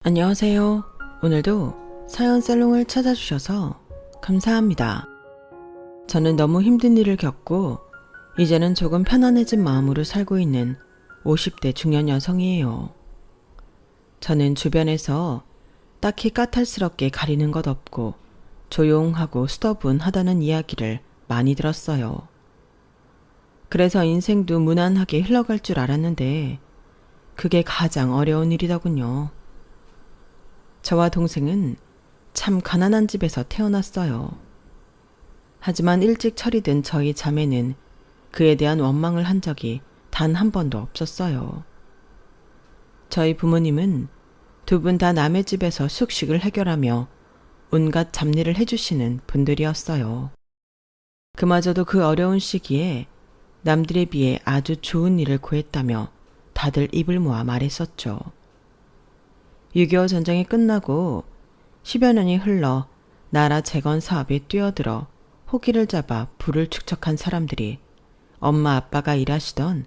안녕하세요. 오늘도 사연 살롱을 찾아주셔서 감사합니다. 저는 너무 힘든 일을 겪고 이제는 조금 편안해진 마음으로 살고 있는 50대 중년 여성이에요. 저는 주변에서 딱히 까탈스럽게 가리는 것 없고 조용하고 스터분하다는 이야기를 많이 들었어요. 그래서 인생도 무난하게 흘러갈 줄 알았는데 그게 가장 어려운 일이더군요. 저와 동생은 참 가난한 집에서 태어났어요. 하지만 일찍 처리된 저희 자매는 그에 대한 원망을 한 적이 단 한 번도 없었어요. 저희 부모님은 두 분 다 남의 집에서 숙식을 해결하며 온갖 잡일을 해주시는 분들이었어요. 그마저도 그 어려운 시기에 남들에 비해 아주 좋은 일을 구했다며 다들 입을 모아 말했었죠. 6.25 전쟁이 끝나고 10여 년이 흘러 나라 재건 사업에 뛰어들어 호기를 잡아 부를 축적한 사람들이 엄마 아빠가 일하시던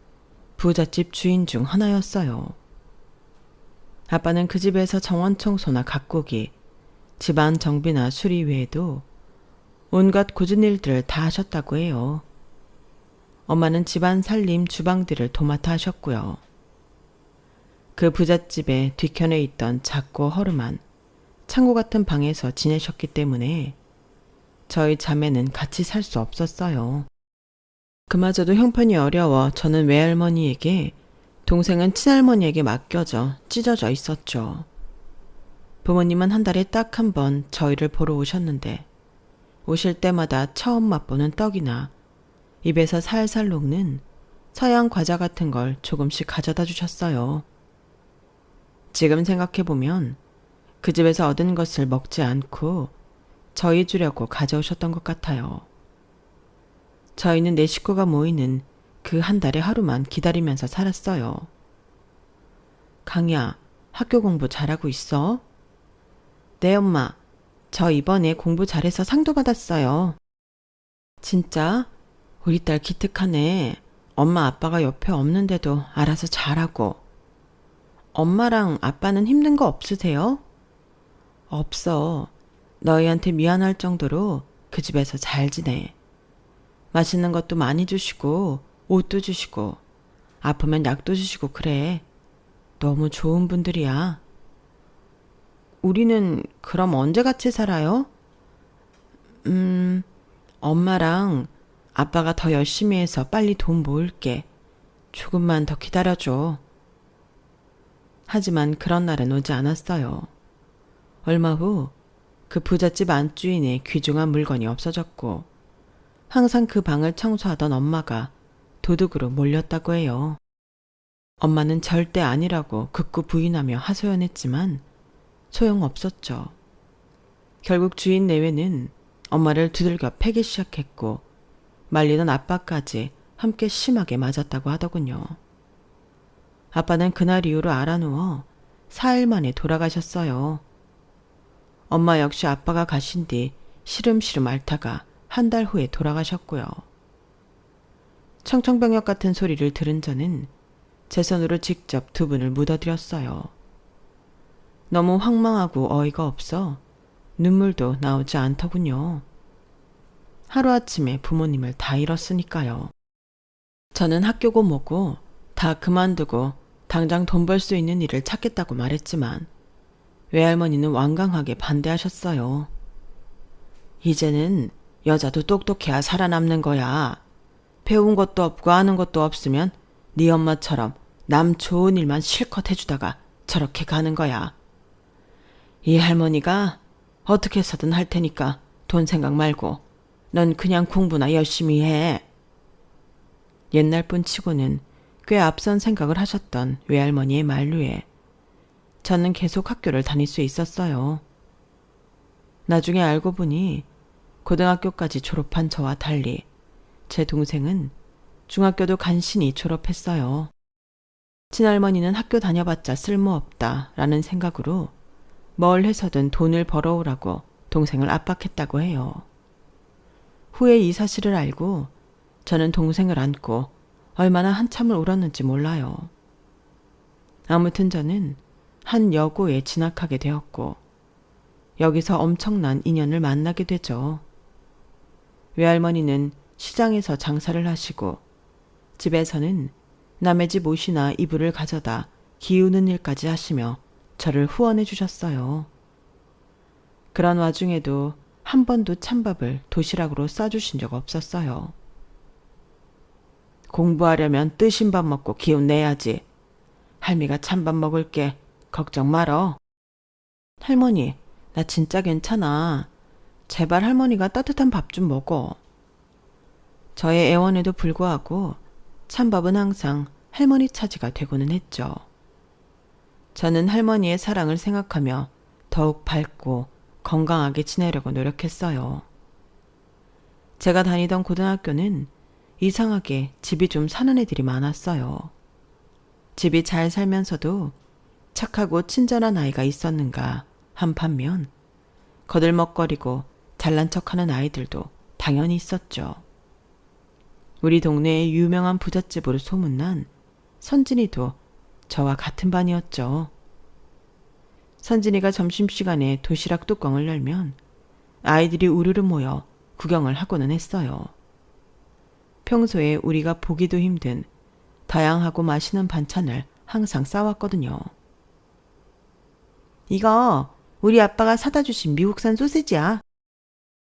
부잣집 주인 중 하나였어요. 아빠는 그 집에서 정원 청소나 가꾸기, 집안 정비나 수리 외에도 온갖 굳은 일들을 다 하셨다고 해요. 엄마는 집안 살림 주방들을 도맡아 하셨고요. 그 부잣집의 뒤편에 있던 작고 허름한 창고 같은 방에서 지내셨기 때문에 저희 자매는 같이 살 수 없었어요. 그마저도 형편이 어려워 저는 외할머니에게, 동생은 친할머니에게 맡겨져 찢어져 있었죠. 부모님은 한 달에 딱 한 번 저희를 보러 오셨는데 오실 때마다 처음 맛보는 떡이나 입에서 살살 녹는 서양 과자 같은 걸 조금씩 가져다 주셨어요. 지금 생각해보면 그 집에서 얻은 것을 먹지 않고 저희 주려고 가져오셨던 것 같아요. 저희는 네 식구가 모이는 그 한 달의 하루만 기다리면서 살았어요. 강야, 학교 공부 잘하고 있어? 네, 엄마. 저 이번에 공부 잘해서 상도 받았어요. 진짜? 우리 딸 기특하네. 엄마 아빠가 옆에 없는데도 알아서 잘하고. 엄마랑 아빠는 힘든 거 없으세요? 없어. 너희한테 미안할 정도로 그 집에서 잘 지내. 맛있는 것도 많이 주시고 옷도 주시고 아프면 약도 주시고 그래. 너무 좋은 분들이야. 우리는 그럼 언제 같이 살아요? 엄마랑 아빠가 더 열심히 해서 빨리 돈 모을게. 조금만 더 기다려줘. 하지만 그런 날은 오지 않았어요. 얼마 후 그 부잣집 안주인의 귀중한 물건이 없어졌고 항상 그 방을 청소하던 엄마가 도둑으로 몰렸다고 해요. 엄마는 절대 아니라고 극구 부인하며 하소연했지만 소용없었죠. 결국 주인 내외는 엄마를 두들겨 패기 시작했고 말리던 아빠까지 함께 심하게 맞았다고 하더군요. 아빠는 그날 이후로 알아누워 4일 만에 돌아가셨어요. 엄마 역시 아빠가 가신 뒤 시름시름 앓다가 한 달 후에 돌아가셨고요. 청천벽력 같은 소리를 들은 저는 제 손으로 직접 두 분을 묻어드렸어요. 너무 황망하고 어이가 없어 눈물도 나오지 않더군요. 하루아침에 부모님을 다 잃었으니까요. 저는 학교고 뭐고 다 그만두고 당장 돈 벌 수 있는 일을 찾겠다고 말했지만 외할머니는 완강하게 반대하셨어요. 이제는 여자도 똑똑해야 살아남는 거야. 배운 것도 없고 아는 것도 없으면 네 엄마처럼 남 좋은 일만 실컷 해주다가 저렇게 가는 거야. 이 할머니가 어떻게 해서든 할 테니까 돈 생각 말고 넌 그냥 공부나 열심히 해. 옛날 분 치고는 꽤 앞선 생각을 하셨던 외할머니의 만류에 저는 계속 학교를 다닐 수 있었어요. 나중에 알고 보니 고등학교까지 졸업한 저와 달리 제 동생은 중학교도 간신히 졸업했어요. 친할머니는 학교 다녀봤자 쓸모없다라는 생각으로 뭘 해서든 돈을 벌어오라고 동생을 압박했다고 해요. 후에 이 사실을 알고 저는 동생을 안고 얼마나 한참을 울었는지 몰라요. 아무튼 저는 한 여고에 진학하게 되었고 여기서 엄청난 인연을 만나게 되죠. 외할머니는 시장에서 장사를 하시고 집에서는 남의 집 옷이나 이불을 가져다 기우는 일까지 하시며 저를 후원해 주셨어요. 그런 와중에도 한 번도 찬밥을 도시락으로 싸주신 적 없었어요. 공부하려면 뜨신 밥 먹고 기운 내야지. 할미가 찬밥 먹을게. 걱정 말어. 할머니, 나 진짜 괜찮아. 제발 할머니가 따뜻한 밥 좀 먹어. 저의 애원에도 불구하고 찬밥은 항상 할머니 차지가 되고는 했죠. 저는 할머니의 사랑을 생각하며 더욱 밝고 건강하게 지내려고 노력했어요. 제가 다니던 고등학교는 이상하게 집이 좀 사는 애들이 많았어요. 집이 잘 살면서도 착하고 친절한 아이가 있었는가 한 반면 거들먹거리고 잘난 척하는 아이들도 당연히 있었죠. 우리 동네의 유명한 부잣집으로 소문난 선진이도 저와 같은 반이었죠. 선진이가 점심시간에 도시락 뚜껑을 열면 아이들이 우르르 모여 구경을 하고는 했어요. 평소에 우리가 보기도 힘든 다양하고 맛있는 반찬을 항상 싸왔거든요. 이거 우리 아빠가 사다 주신 미국산 소시지야.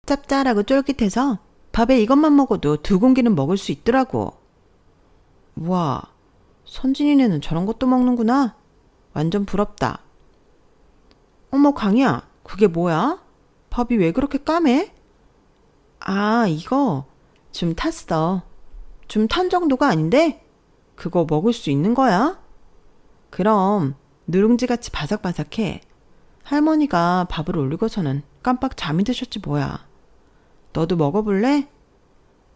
짭짤하고 쫄깃해서 밥에 이것만 먹어도 2공기는 먹을 수 있더라고. 우와, 선진이네는 저런 것도 먹는구나. 완전 부럽다. 어머, 강이야, 그게 뭐야? 밥이 왜 그렇게 까매? 아, 이거 좀 탔어. 좀 탄 정도가 아닌데? 그거 먹을 수 있는 거야? 그럼 누룽지같이 바삭바삭해. 할머니가 밥을 올리고서는 깜빡 잠이 드셨지 뭐야. 너도 먹어볼래?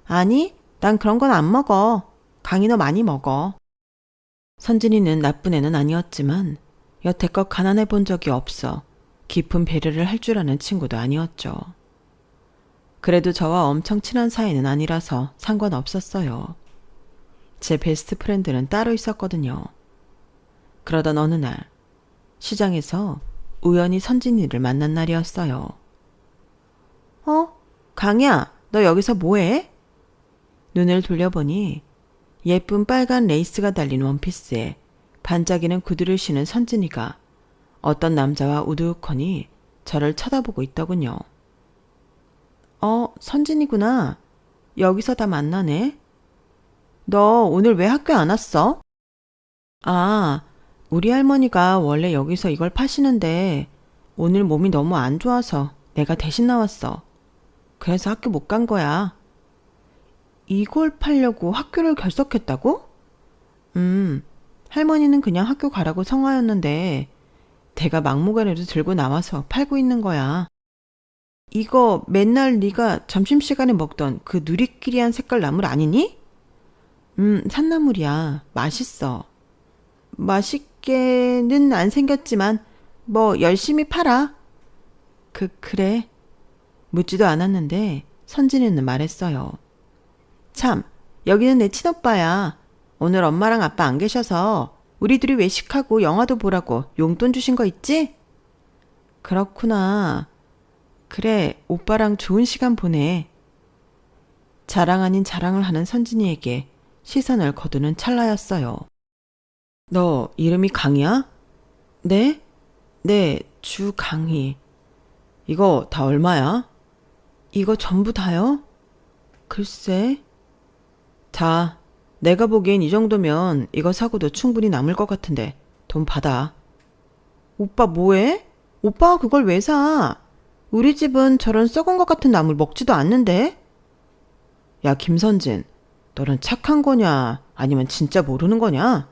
아니, 난 그런 건 안 먹어. 강이 너 많이 먹어. 선진이는 나쁜 애는 아니었지만 여태껏 가난해 본 적이 없어 깊은 배려를 할 줄 아는 친구도 아니었죠. 그래도 저와 엄청 친한 사이는 아니라서 상관없었어요. 제 베스트 프렌드는 따로 있었거든요. 그러던 어느 날 시장에서 우연히 선진이를 만난 날이었어요. 강이야, 너 여기서 뭐해? 눈을 돌려보니 예쁜 빨간 레이스가 달린 원피스에 반짝이는 구두를 신은 선진이가 어떤 남자와 우두커니 저를 쳐다보고 있더군요. 선진이구나. 여기서 다 만나네. 너 오늘 왜 학교 안 왔어? 아, 우리 할머니가 원래 여기서 이걸 파시는데 오늘 몸이 너무 안 좋아서 내가 대신 나왔어. 그래서 학교 못 간 거야. 이걸 팔려고 학교를 결석했다고? 할머니는 그냥 학교 가라고 성화였는데 내가 막무가내로 들고 나와서 팔고 있는 거야. 이거 맨날 네가 점심시간에 먹던 그 누리끼리한 색깔 나물 아니니? 산나물이야. 맛있어. 맛있게는 안 생겼지만 뭐 열심히 팔아. 그래. 묻지도 않았는데 선진이는 말했어요. 참, 여기는 내 친오빠야. 오늘 엄마랑 아빠 안 계셔서 우리 둘이 외식하고 영화도 보라고 용돈 주신 거 있지? 그렇구나. 그래, 오빠랑 좋은 시간 보내. 자랑 아닌 자랑을 하는 선진이에게 시선을 거두는 찰나였어요. 너 이름이 강이야? 네? 네, 주강희. 이거 다 얼마야? 이거 전부 다요? 글쎄. 자, 내가 보기엔 이 정도면 이거 사고도 충분히 남을 것 같은데 돈 받아. 오빠 뭐해? 오빠가 그걸 왜 사? 우리 집은 저런 썩은 것 같은 나물 먹지도 않는데? 야, 김선진, 너는 착한 거냐? 아니면 진짜 모르는 거냐?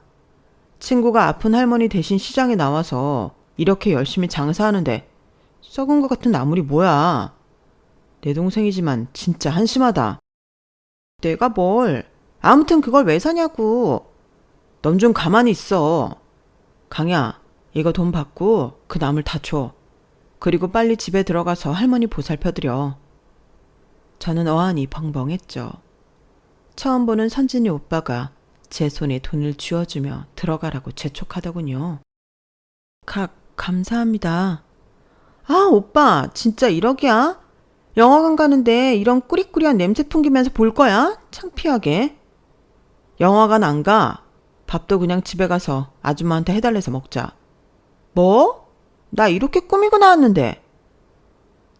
친구가 아픈 할머니 대신 시장에 나와서 이렇게 열심히 장사하는데 썩은 것 같은 나물이 뭐야? 내 동생이지만 진짜 한심하다. 내가 뭘? 아무튼 그걸 왜 사냐고. 넌 좀 가만히 있어. 강야, 이거 돈 받고 그 나물 다 줘. 그리고 빨리 집에 들어가서 할머니 보살펴드려. 저는 어안이 벙벙했죠. 처음 보는 선진이 오빠가 제 손에 돈을 쥐어주며 들어가라고 재촉하더군요. 감사합니다. 아, 오빠, 진짜 1억이야? 영화관 가는데 이런 꾸리꾸리한 냄새 풍기면서 볼 거야? 창피하게. 영화관 안 가. 밥도 그냥 집에 가서 아줌마한테 해달래서 먹자. 뭐? 나 이렇게 꾸미고 나왔는데.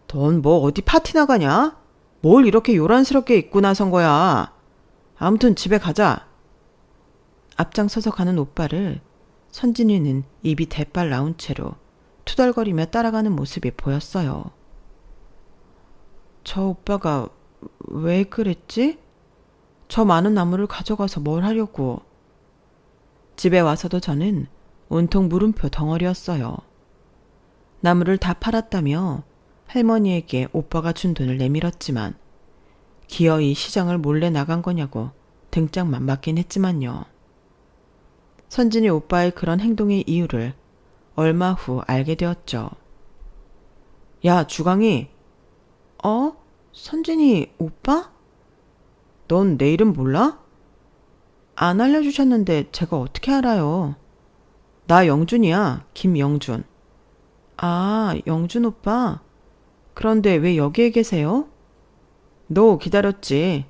넌 뭐 어디 파티 나가냐? 뭘 이렇게 요란스럽게 입고 나선 거야? 아무튼 집에 가자. 앞장서서 가는 오빠를 선진이는 입이 대빨 나온 채로 투덜거리며 따라가는 모습이 보였어요. 저 오빠가 왜 그랬지? 저 많은 나무를 가져가서 뭘 하려고. 집에 와서도 저는 온통 물음표 덩어리였어요. 나무를 다 팔았다며 할머니에게 오빠가 준 돈을 내밀었지만 기어이 시장을 몰래 나간 거냐고 등짝만 맞긴 했지만요. 선진이 오빠의 그런 행동의 이유를 얼마 후 알게 되었죠. 야, 주강이. 선진이 오빠? 넌 내 이름 몰라? 안 알려주셨는데 제가 어떻게 알아요? 나 영준이야. 김영준. 아, 영준 오빠. 그런데 왜 여기에 계세요? 너 기다렸지.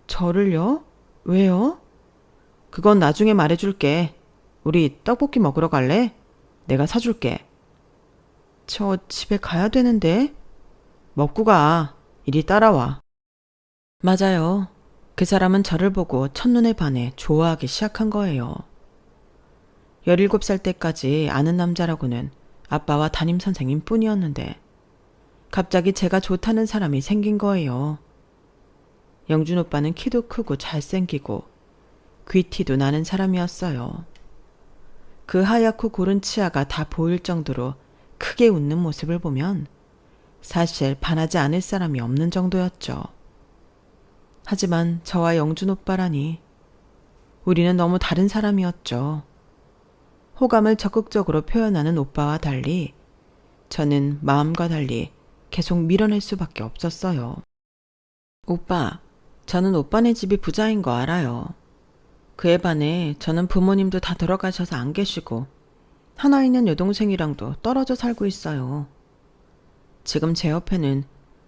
저를요? 왜요? 그건 나중에 말해줄게. 우리 떡볶이 먹으러 갈래? 내가 사줄게. 저 집에 가야 되는데. 먹고 가. 이리 따라와. 맞아요. 그 사람은 저를 보고 첫눈에 반해 좋아하기 시작한 거예요. 17살 때까지 아는 남자라고는 아빠와 담임선생님 뿐이었는데 갑자기 제가 좋다는 사람이 생긴 거예요. 영준 오빠는 키도 크고 잘생기고 귀티도 나는 사람이었어요. 그 하얗고 고른 치아가 다 보일 정도로 크게 웃는 모습을 보면 사실 반하지 않을 사람이 없는 정도였죠. 하지만 저와 영준 오빠라니 우리는 너무 다른 사람이었죠. 호감을 적극적으로 표현하는 오빠와 달리 저는 마음과 달리 계속 밀어낼 수밖에 없었어요. 오빠, 저는 오빠네 집이 부자인 거 알아요. 그에 반해 저는 부모님도 다 돌아가셔서 안 계시고 하나 있는 여동생이랑도 떨어져 살고 있어요. 지금 제 옆에는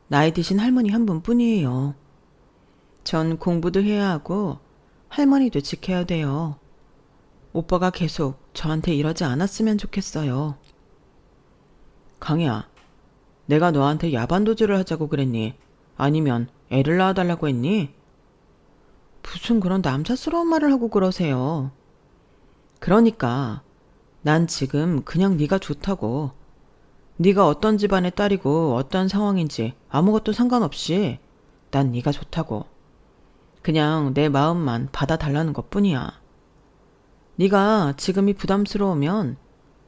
나이 드신 할머니 한 분뿐이에요. 전 공부도 해야 하고 할머니도 지켜야 돼요. 오빠가 계속 저한테 이러지 않았으면 좋겠어요. 강희야, 내가 너한테 야반도주를 하자고 그랬니? 아니면 애를 낳아달라고 했니? 무슨 그런 남사스러운 말을 하고 그러세요. 그러니까 난 지금 그냥 네가 좋다고. 네가 어떤 집안의 딸이고 어떤 상황인지 아무것도 상관없이 난 네가 좋다고. 그냥 내 마음만 받아달라는 것뿐이야. 네가 지금이 부담스러우면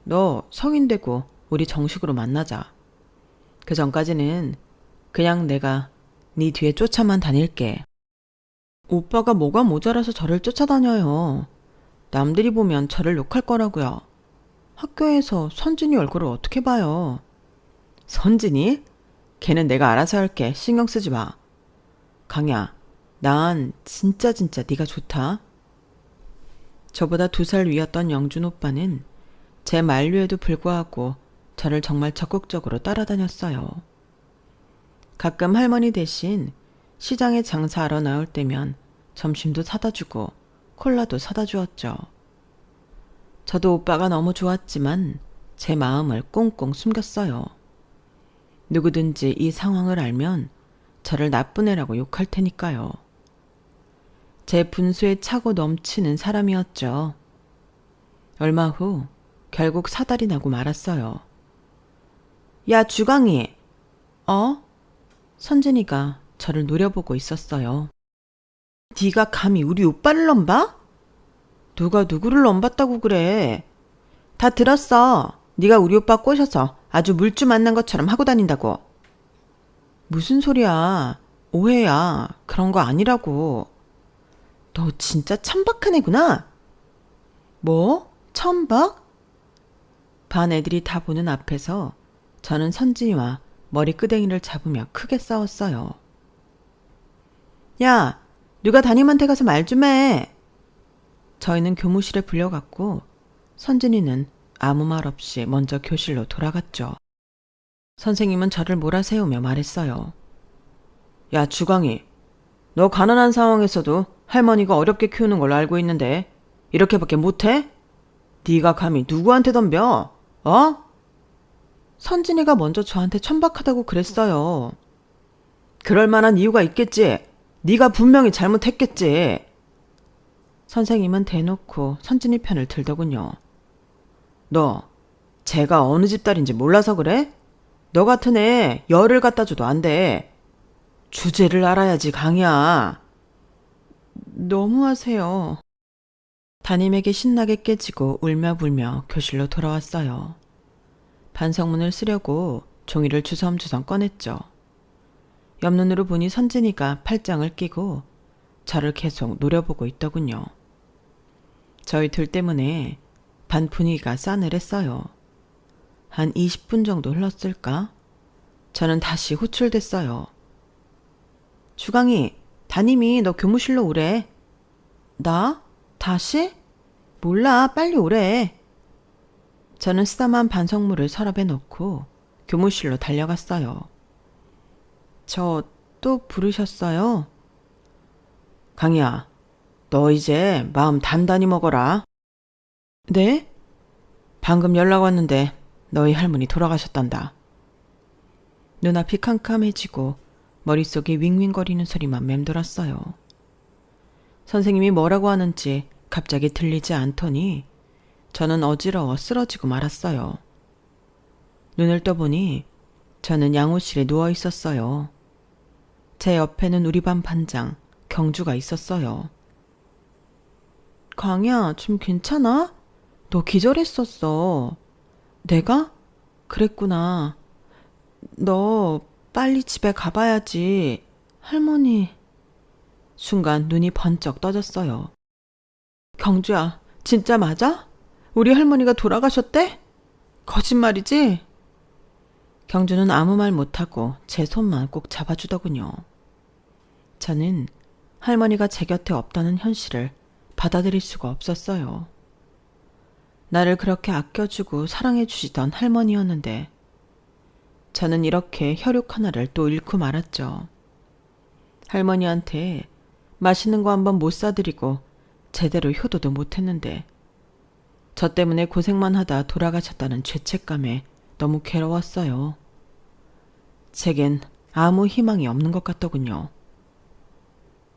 너 성인 되고 우리 정식으로 만나자. 그 전까지는 그냥 내가 네 뒤에 쫓아만 다닐게. 오빠가 뭐가 모자라서 저를 쫓아다녀요. 남들이 보면 저를 욕할 거라고요. 학교에서 선진이 얼굴을 어떻게 봐요? 선진이? 걔는 내가 알아서 할게. 신경 쓰지 마. 강야, 난 진짜 네가 좋다. 저보다 2살 위였던 영준 오빠는 제 만류에도 불구하고 저를 정말 적극적으로 따라다녔어요. 가끔 할머니 대신 시장에 장사하러 나올 때면 점심도 사다 주고 콜라도 사다 주었죠. 저도 오빠가 너무 좋았지만 제 마음을 꽁꽁 숨겼어요. 누구든지 이 상황을 알면 저를 나쁜 애라고 욕할 테니까요. 제 분수에 차고 넘치는 사람이었죠. 얼마 후 결국 사달이 나고 말았어요. 야, 주강이. 선진이가 저를 노려보고 있었어요. 네가 감히 우리 오빠를 넘봐? 누가 누구를 넘봤다고 그래. 다 들었어. 네가 우리 오빠 꼬셔서 아주 물주 만난 것처럼 하고 다닌다고. 무슨 소리야. 오해야. 그런 거 아니라고. 너 진짜 천박한 애구나. 뭐? 천박? 반 애들이 다 보는 앞에서 저는 선진이와 머리끄댕이를 잡으며 크게 싸웠어요. 야, 누가 담임한테 가서 말 좀 해. 저희는 교무실에 불려갔고 선진이는 아무 말 없이 먼저 교실로 돌아갔죠. 선생님은 저를 몰아세우며 말했어요. 야, 주광이. 너 가난한 상황에서도 할머니가 어렵게 키우는 걸로 알고 있는데 이렇게밖에 못해? 네가 감히 누구한테 덤벼? 어? 선진이가 먼저 저한테 천박하다고 그랬어요. 그럴 만한 이유가 있겠지. 네가 분명히 잘못했겠지. 선생님은 대놓고 선진이 편을 들더군요. 너, 쟤가 어느 집 딸인지 몰라서 그래? 너 같은 애 열을 갖다 줘도 안 돼. 주제를 알아야지, 강이야. 너무하세요. 담임에게 신나게 깨지고 울며 불며 교실로 돌아왔어요. 반성문을 쓰려고 종이를 주섬주섬 꺼냈죠. 옆눈으로 보니 선진이가 팔짱을 끼고 저를 계속 노려보고 있더군요. 저희 둘 때문에 반 분위기가 싸늘했어요. 한 20분 정도 흘렀을까? 저는 다시 호출됐어요. 주강이, 담임이 너 교무실로 오래. 나? 다시? 몰라, 빨리 오래. 저는 쓰다만 반성물을 서랍에 넣고 교무실로 달려갔어요. 저 또 부르셨어요? 강이야, 너 이제 마음 단단히 먹어라. 네? 방금 연락 왔는데 너희 할머니 돌아가셨단다. 눈앞이 캄캄해지고 머릿속에 윙윙거리는 소리만 맴돌았어요. 선생님이 뭐라고 하는지 갑자기 들리지 않더니 저는 어지러워 쓰러지고 말았어요. 눈을 떠보니 저는 양호실에 누워 있었어요. 제 옆에는 우리 반 반장 경주가 있었어요. 강야, 좀 괜찮아? 너 기절했었어. 내가? 그랬구나. 너 빨리 집에 가봐야지. 할머니. 순간 눈이 번쩍 떠졌어요. 경주야, 진짜 맞아? 우리 할머니가 돌아가셨대? 거짓말이지? 경주는 아무 말 못하고 제 손만 꼭 잡아주더군요. 저는 할머니가 제 곁에 없다는 현실을 받아들일 수가 없었어요. 나를 그렇게 아껴주고 사랑해주시던 할머니였는데 저는 이렇게 혈육 하나를 또 잃고 말았죠. 할머니한테 맛있는 거 한번 못 사드리고 제대로 효도도 못했는데 저 때문에 고생만 하다 돌아가셨다는 죄책감에 너무 괴로웠어요. 제겐 아무 희망이 없는 것 같더군요.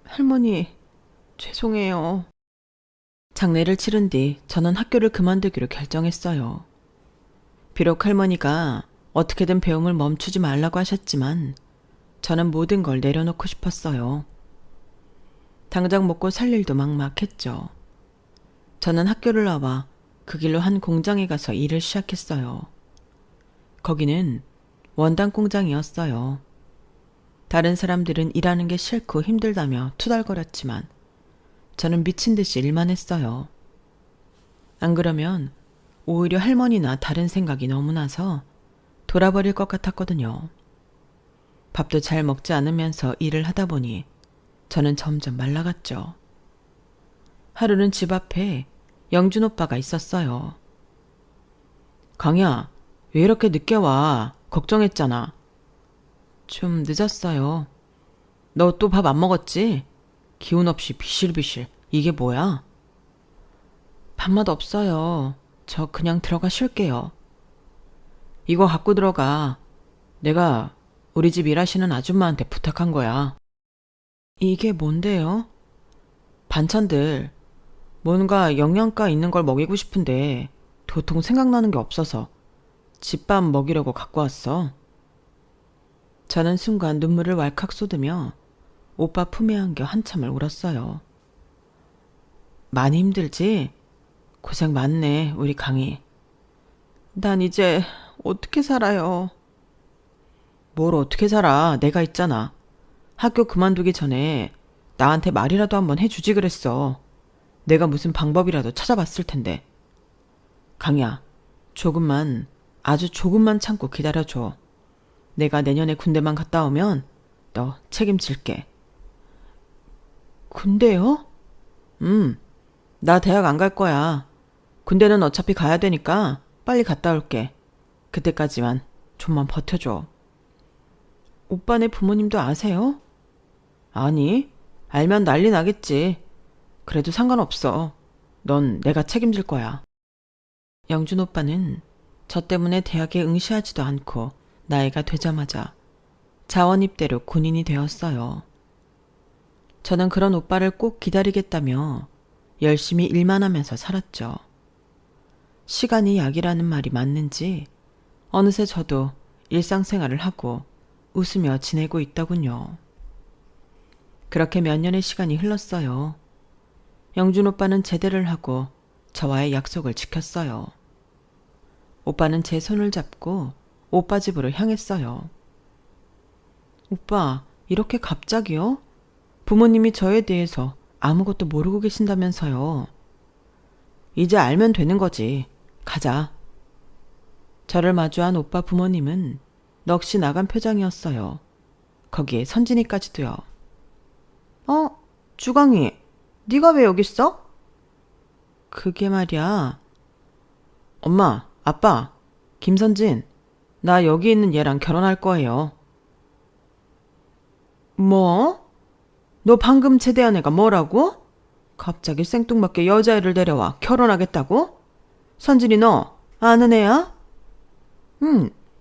할머니, 죄송해요. 장례를 치른 뒤 저는 학교를 그만두기로 결정했어요. 비록 할머니가 어떻게든 배움을 멈추지 말라고 하셨지만 저는 모든 걸 내려놓고 싶었어요. 당장 먹고 살 일도 막막했죠. 저는 학교를 나와 그 길로 한 공장에 가서 일을 시작했어요. 거기는 원단 공장이었어요. 다른 사람들은 일하는 게 싫고 힘들다며 투덜거렸지만 저는 미친 듯이 일만 했어요. 안 그러면 오히려 할머니나 다른 생각이 너무 나서 돌아버릴 것 같았거든요. 밥도 잘 먹지 않으면서 일을 하다 보니 저는 점점 말라갔죠. 하루는 집 앞에 영준 오빠가 있었어요. 강야, 왜 이렇게 늦게 와? 걱정했잖아. 좀 늦었어요. 너 또 밥 안 먹었지? 기운 없이 비실비실. 이게 뭐야? 밥맛 없어요. 저 그냥 들어가 쉴게요. 이거 갖고 들어가. 내가 우리 집 일하시는 아줌마한테 부탁한 거야. 이게 뭔데요? 반찬들. 뭔가 영양가 있는 걸 먹이고 싶은데 도통 생각나는 게 없어서 집밥 먹이려고 갖고 왔어. 저는 순간 눈물을 왈칵 쏟으며 오빠 품에 안겨 한참을 울었어요. 많이 힘들지? 고생 많네, 우리 강희. 난 이제 어떻게 살아요? 뭘 어떻게 살아? 내가 있잖아. 학교 그만두기 전에 나한테 말이라도 한번 해주지 그랬어. 내가 무슨 방법이라도 찾아봤을 텐데. 강희야, 조금만, 아주 조금만 참고 기다려줘. 내가 내년에 군대만 갔다 오면 너 책임질게. 군대요? 나 대학 안 갈 거야. 군대는 어차피 가야 되니까 빨리 갔다 올게. 그때까지만 좀만 버텨줘. 오빠네 부모님도 아세요? 아니, 알면 난리 나겠지. 그래도 상관없어. 넌 내가 책임질 거야. 영준 오빠는 저 때문에 대학에 응시하지도 않고 나이가 되자마자 자원입대로 군인이 되었어요. 저는 그런 오빠를 꼭 기다리겠다며 열심히 일만 하면서 살았죠. 시간이 약이라는 말이 맞는지 어느새 저도 일상생활을 하고 웃으며 지내고 있더군요. 그렇게 몇 년의 시간이 흘렀어요. 영준 오빠는 제대를 하고 저와의 약속을 지켰어요. 오빠는 제 손을 잡고 오빠 집으로 향했어요. 오빠, 이렇게 갑자기요? 부모님이 저에 대해서 아무것도 모르고 계신다면서요. 이제 알면 되는 거지. 가자. 저를 마주한 오빠 부모님은 넋이 나간 표정이었어요. 거기에 선진이까지도요. 주광이, 네가 왜 여기 있어? 그게 말이야. 엄마, 아빠, 김선진, 나 여기 있는 얘랑 결혼할 거예요. 뭐? 너 방금 제대한 애가 뭐라고? 갑자기 생뚱맞게 여자애를 데려와 결혼하겠다고? 선진이 너 아는 애야?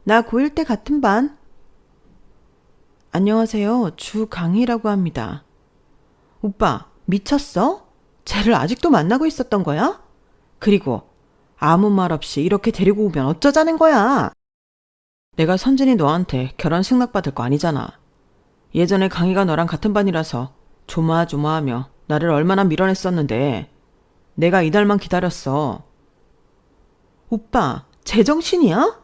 나 고1 때 같은 반. 안녕하세요. 주강희라고 합니다. 오빠, 미쳤어? 쟤를 아직도 만나고 있었던 거야? 그리고 아무 말 없이 이렇게 데리고 오면 어쩌자는 거야? 내가 선진이 너한테 결혼 승낙받을 거 아니잖아. 예전에 강희가 너랑 같은 반이라서 조마조마하며 나를 얼마나 밀어냈었는데 내가 이달만 기다렸어. 오빠, 제정신이야?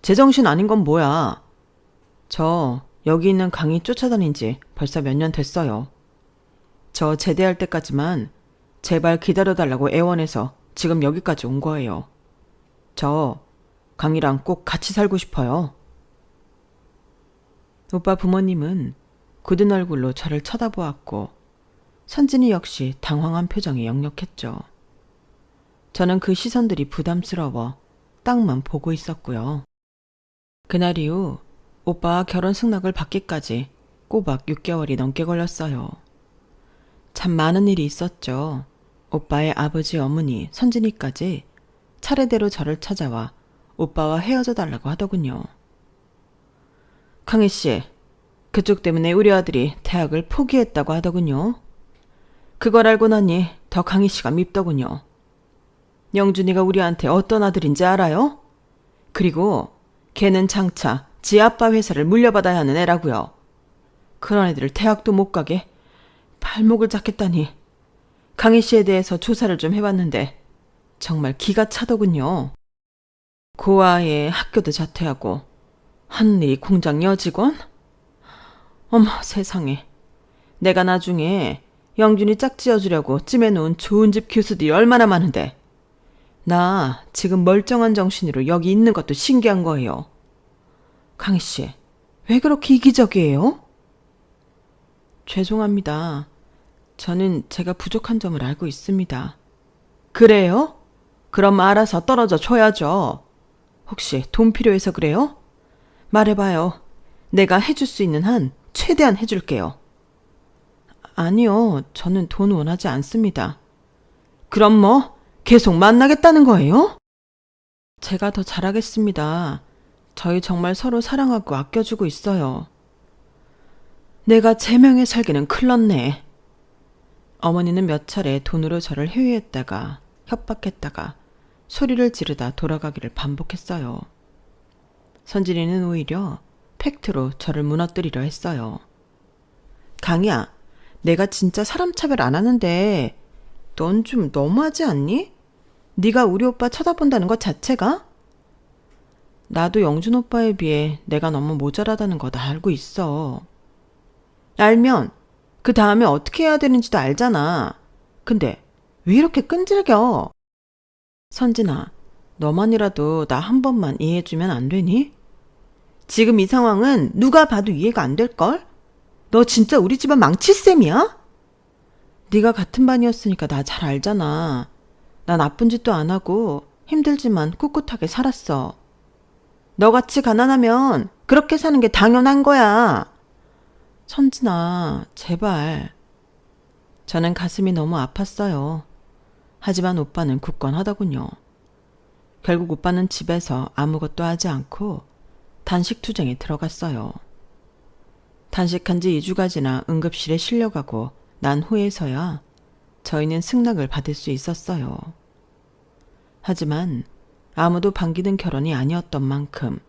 제정신 아닌 건 뭐야? 저 여기 있는 강희 쫓아다닌 지 벌써 몇 년 됐어요. 저 제대할 때까지만 제발 기다려달라고 애원해서 지금 여기까지 온 거예요. 저 강희랑 꼭 같이 살고 싶어요. 오빠 부모님은 굳은 얼굴로 저를 쳐다보았고 선진이 역시 당황한 표정이 역력했죠. 저는 그 시선들이 부담스러워 땅만 보고 있었고요. 그날 이후 오빠와 결혼 승낙을 받기까지 꼬박 6개월이 넘게 걸렸어요. 참 많은 일이 있었죠. 오빠의 아버지 어머니 선진이까지 차례대로 저를 찾아와 오빠와 헤어져 달라고 하더군요. 강희씨, 그쪽 때문에 우리 아들이 대학을 포기했다고 하더군요. 그걸 알고 나니 더 강희씨가 밉더군요. 영준이가 우리한테 어떤 아들인지 알아요? 그리고 걔는 장차 지 아빠 회사를 물려받아야 하는 애라고요. 그런 애들을 대학도 못 가게 발목을 잡겠다니. 강희씨에 대해서 조사를 좀 해봤는데 정말 기가 차더군요. 그 아이의 학교도 자퇴하고 하늘이 공장 여직원? 어머 세상에. 내가 나중에 영준이 짝지어주려고 찜해놓은 좋은 집 교수들이 얼마나 많은데 나 지금 멀쩡한 정신으로 여기 있는 것도 신기한 거예요. 강희씨, 왜 그렇게 이기적이에요? 죄송합니다. 저는 제가 부족한 점을 알고 있습니다. 그래요? 그럼 알아서 떨어져 줘야죠. 혹시 돈 필요해서 그래요? 말해봐요. 내가 해줄 수 있는 한 최대한 해줄게요. 아니요, 저는 돈 원하지 않습니다. 그럼 뭐 계속 만나겠다는 거예요? 제가 더 잘하겠습니다. 저희 정말 서로 사랑하고 아껴주고 있어요. 내가 제 명의 살기는 클렀네. 어머니는 몇 차례 돈으로 저를 회유했다가 협박했다가 소리를 지르다 돌아가기를 반복했어요. 선진이는 오히려 팩트로 저를 무너뜨리려 했어요. 강희야, 내가 진짜 사람 차별 안 하는데 넌 좀 너무하지 않니? 네가 우리 오빠 쳐다본다는 것 자체가? 나도 영준 오빠에 비해 내가 너무 모자라다는 거 다 알고 있어. 알면 그 다음에 어떻게 해야 되는지도 알잖아. 근데 왜 이렇게 끈질겨? 선진아, 너만이라도 나 한 번만 이해해주면 안 되니? 지금 이 상황은 누가 봐도 이해가 안 될걸? 너 진짜 우리 집안 망칠 셈이야? 네가 같은 반이었으니까 나 잘 알잖아. 나 나쁜 짓도 안 하고 힘들지만 꿋꿋하게 살았어. 너같이 가난하면 그렇게 사는 게 당연한 거야. 천진아, 제발. 저는 가슴이 너무 아팠어요. 하지만 오빠는 굳건하더군요. 결국 오빠는 집에서 아무것도 하지 않고 단식 투쟁에 들어갔어요. 단식한 지 2주가 지나 응급실에 실려가고 난 후에서야 저희는 승낙을 받을 수 있었어요. 하지만 아무도 반기는 결혼이 아니었던 만큼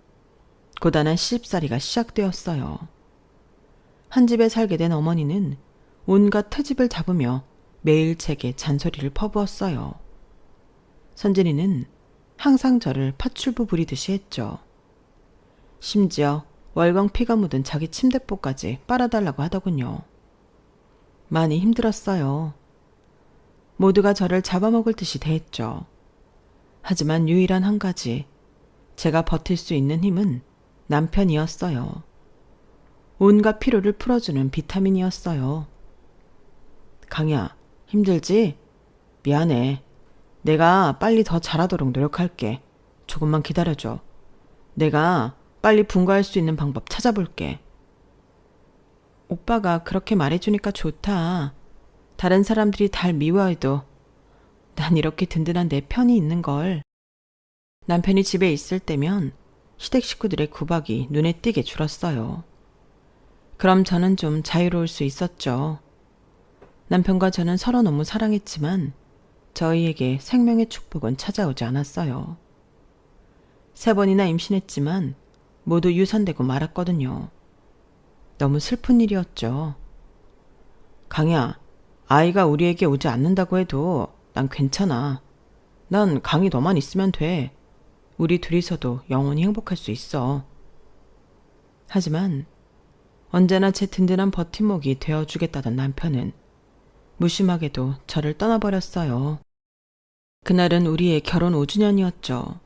고단한 시집살이가 시작되었어요. 한 집에 살게 된 어머니는 온갖 트집을 잡으며 매일 제게 잔소리를 퍼부었어요. 선진이는 항상 저를 파출부 부리듯이 했죠. 심지어 월광 피가 묻은 자기 침대뽀까지 빨아달라고 하더군요. 많이 힘들었어요. 모두가 저를 잡아먹을 듯이 대했죠. 하지만 유일한 한 가지, 제가 버틸 수 있는 힘은 남편이었어요. 온갖 피로를 풀어주는 비타민이었어요. 강야, 힘들지? 미안해. 내가 빨리 더 잘하도록 노력할게. 조금만 기다려줘. 내가 빨리 분가할 수 있는 방법 찾아볼게. 오빠가 그렇게 말해주니까 좋다. 다른 사람들이 달 미워해도 난 이렇게 든든한 내 편이 있는걸. 남편이 집에 있을 때면 시댁 식구들의 구박이 눈에 띄게 줄었어요. 그럼 저는 좀 자유로울 수 있었죠. 남편과 저는 서로 너무 사랑했지만 저희에게 생명의 축복은 찾아오지 않았어요. 3번이나 임신했지만 모두 유산되고 말았거든요. 너무 슬픈 일이었죠. 강야, 아이가 우리에게 오지 않는다고 해도 난 괜찮아. 난 강이 너만 있으면 돼. 우리 둘이서도 영원히 행복할 수 있어. 하지만 언제나 제 든든한 버팀목이 되어주겠다던 남편은 무심하게도 저를 떠나버렸어요. 그날은 우리의 결혼 5주년이었죠.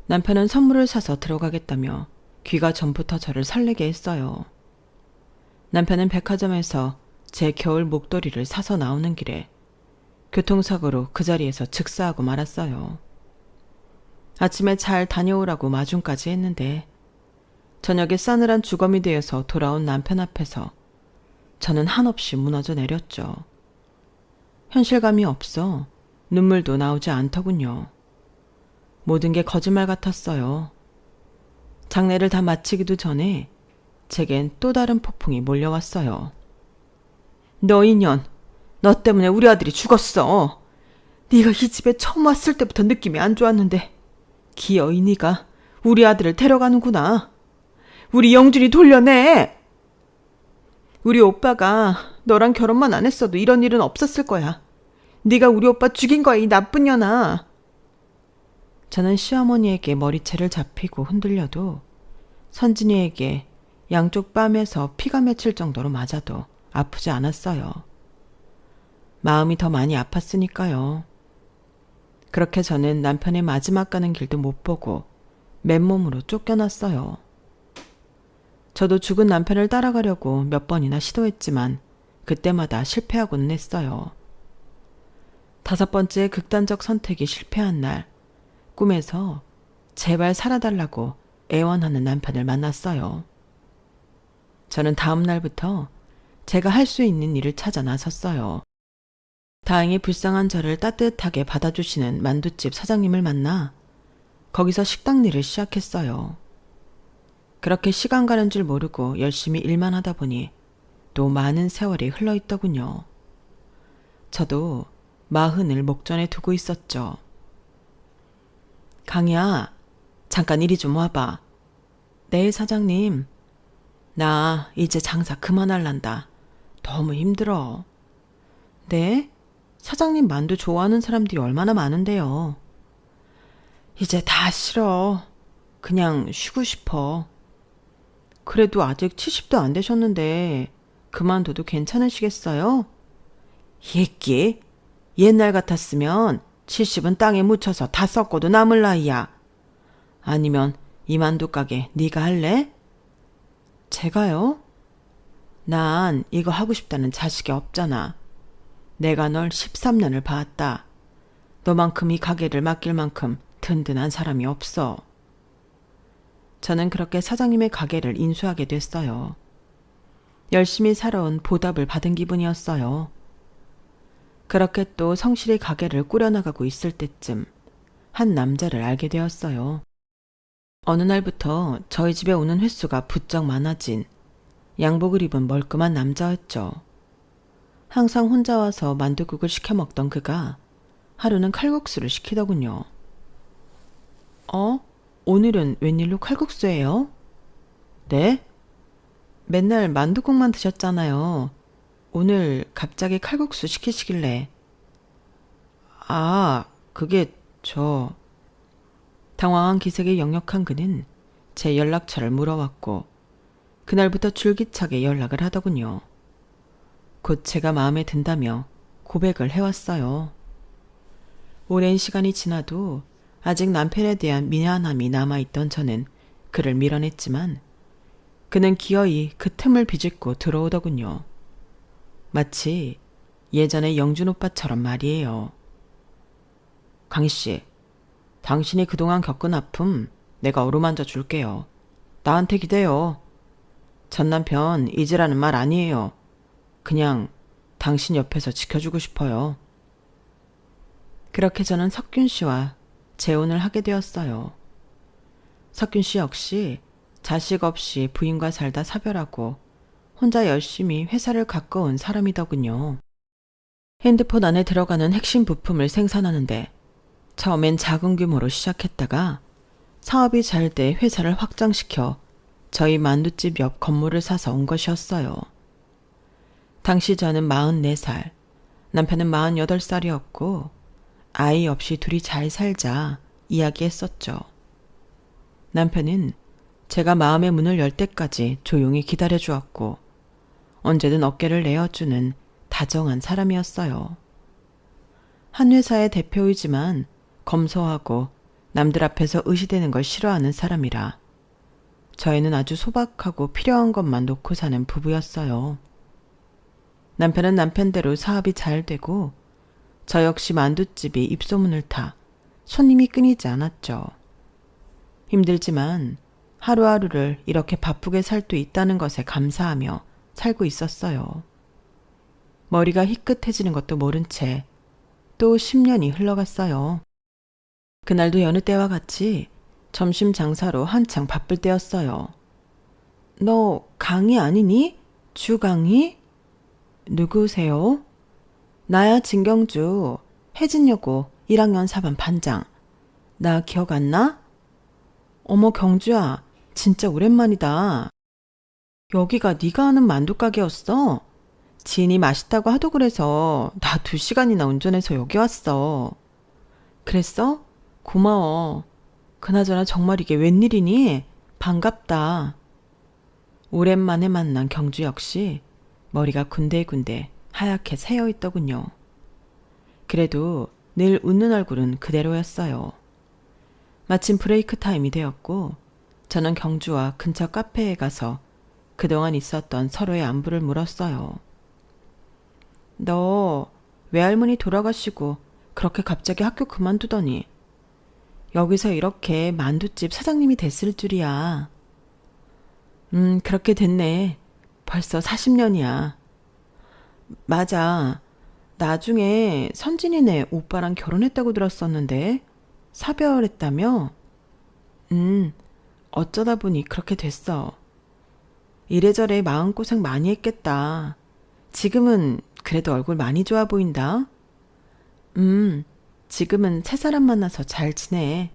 남편은 선물을 사서 들어가겠다며 귀가 전부터 저를 설레게 했어요. 남편은 백화점에서 제 겨울 목도리를 사서 나오는 길에 교통사고로 그 자리에서 즉사하고 말았어요. 아침에 잘 다녀오라고 마중까지 했는데 저녁에 싸늘한 주검이 되어서 돌아온 남편 앞에서 저는 한없이 무너져 내렸죠. 현실감이 없어 눈물도 나오지 않더군요. 모든 게 거짓말 같았어요. 장례를 다 마치기도 전에 제겐 또 다른 폭풍이 몰려왔어요. 너 인연, 너 때문에 우리 아들이 죽었어. 네가 이 집에 처음 왔을 때부터 느낌이 안 좋았는데 기어이 네가 우리 아들을 데려가는구나. 우리 영준이 돌려내. 우리 오빠가 너랑 결혼만 안 했어도 이런 일은 없었을 거야. 네가 우리 오빠 죽인 거야, 이 나쁜 년아. 저는 시어머니에게 머리채를 잡히고 흔들려도 선진이에게 양쪽 뺨에서 피가 맺힐 정도로 맞아도 아프지 않았어요. 마음이 더 많이 아팠으니까요. 그렇게 저는 남편의 마지막 가는 길도 못 보고 맨몸으로 쫓겨났어요. 저도 죽은 남편을 따라가려고 몇 번이나 시도했지만 그때마다 실패하고는 했어요. 5번째 극단적 선택이 실패한 날, 꿈에서 제발 살아달라고 애원하는 남편을 만났어요. 저는 다음 날부터 제가 할 수 있는 일을 찾아 나섰어요. 다행히 불쌍한 저를 따뜻하게 받아주시는 만두집 사장님을 만나 거기서 식당 일을 시작했어요. 그렇게 시간 가는 줄 모르고 열심히 일만 하다 보니 또 많은 세월이 흘러있더군요. 저도 40을 목전에 두고 있었죠. 강이야, 잠깐 이리 좀 와봐. 네, 사장님. 나 이제 장사 그만할란다. 너무 힘들어. 네? 사장님 만두 좋아하는 사람들이 얼마나 많은데요. 이제 다 싫어. 그냥 쉬고 싶어. 그래도 아직 70도 안 되셨는데 그만둬도 괜찮으시겠어요? 얘끼, 옛날 같았으면 70은 땅에 묻혀서 다 썩고도 남을 나이야. 아니면 이 만두 가게 네가 할래? 제가요? 난 이거 하고 싶다는 자식이 없잖아. 내가 널 13년을 봐왔다. 너만큼 이 가게를 맡길 만큼 든든한 사람이 없어. 저는 그렇게 사장님의 가게를 인수하게 됐어요. 열심히 살아온 보답을 받은 기분이었어요. 그렇게 또 성실히 가게를 꾸려나가고 있을 때쯤 한 남자를 알게 되었어요. 어느 날부터 저희 집에 오는 횟수가 부쩍 많아진 양복을 입은 멀끔한 남자였죠. 항상 혼자 와서 만둣국을 시켜 먹던 그가 하루는 칼국수를 시키더군요. 오늘은 웬일로 칼국수예요? 네? 맨날 만둣국만 드셨잖아요. 오늘 갑자기 칼국수 시키시길래. 그게 당황한 기색이 역력한 그는 제 연락처를 물어왔고 그날부터 줄기차게 연락을 하더군요. 곧 제가 마음에 든다며 고백을 해왔어요. 오랜 시간이 지나도 아직 남편에 대한 미안함이 남아있던 저는 그를 밀어냈지만 그는 기어이 그 틈을 비집고 들어오더군요. 마치 예전의 영준 오빠처럼 말이에요. 강희씨, 당신이 그동안 겪은 아픔 내가 어루만져 줄게요. 나한테 기대요. 전 남편 잊으라는 말 아니에요. 그냥 당신 옆에서 지켜주고 싶어요. 그렇게 저는 석균 씨와 재혼을 하게 되었어요. 석균 씨 역시 자식 없이 부인과 살다 사별하고 혼자 열심히 회사를 가꿔온 사람이더군요. 핸드폰 안에 들어가는 핵심 부품을 생산하는데 처음엔 작은 규모로 시작했다가 사업이 잘 돼 회사를 확장시켜 저희 만두집 옆 건물을 사서 온 것이었어요. 당시 저는 44살, 남편은 48살이었고 아이 없이 둘이 잘 살자 이야기했었죠. 남편은 제가 마음의 문을 열 때까지 조용히 기다려주었고 언제든 어깨를 내어주는 다정한 사람이었어요. 한 회사의 대표이지만 검소하고 남들 앞에서 의시되는 걸 싫어하는 사람이라 저희는 아주 소박하고 필요한 것만 놓고 사는 부부였어요. 남편은 남편대로 사업이 잘 되고 저 역시 만두집이 입소문을 타 손님이 끊이지 않았죠. 힘들지만 하루하루를 이렇게 바쁘게 살 수 있다는 것에 감사하며 살고 있었어요. 머리가 희끗해지는 것도 모른 채 또 10년이 흘러갔어요. 그날도 여느 때와 같이 점심 장사로 한창 바쁠 때였어요. 너 강희 아니니? 주강희? 누구세요? 나야 진경주, 혜진여고 1학년 4반 반장. 나 기억 안 나? 어머 경주야, 진짜 오랜만이다. 여기가 네가 아는 만두가게였어? 지인이 맛있다고 하도 그래서 나 2시간이나 운전해서 여기 왔어. 그랬어? 고마워. 그나저나 정말 이게 웬일이니? 반갑다. 오랜만에 만난 경주 역시 머리가 군데군데 하얗게 새어 있더군요. 그래도 늘 웃는 얼굴은 그대로였어요. 마침 브레이크 타임이 되었고 저는 경주와 근처 카페에 가서 그동안 있었던 서로의 안부를 물었어요. 너 외할머니 돌아가시고 그렇게 갑자기 학교 그만두더니 여기서 이렇게 만두집 사장님이 됐을 줄이야. 그렇게 됐네. 벌써 40년이야. 맞아. 나중에 선진이네 오빠랑 결혼했다고 들었었는데 사별했다며? 어쩌다 보니 그렇게 됐어. 이래저래 마음고생 많이 했겠다. 지금은 그래도 얼굴 많이 좋아 보인다. 지금은 새 사람 만나서 잘 지내.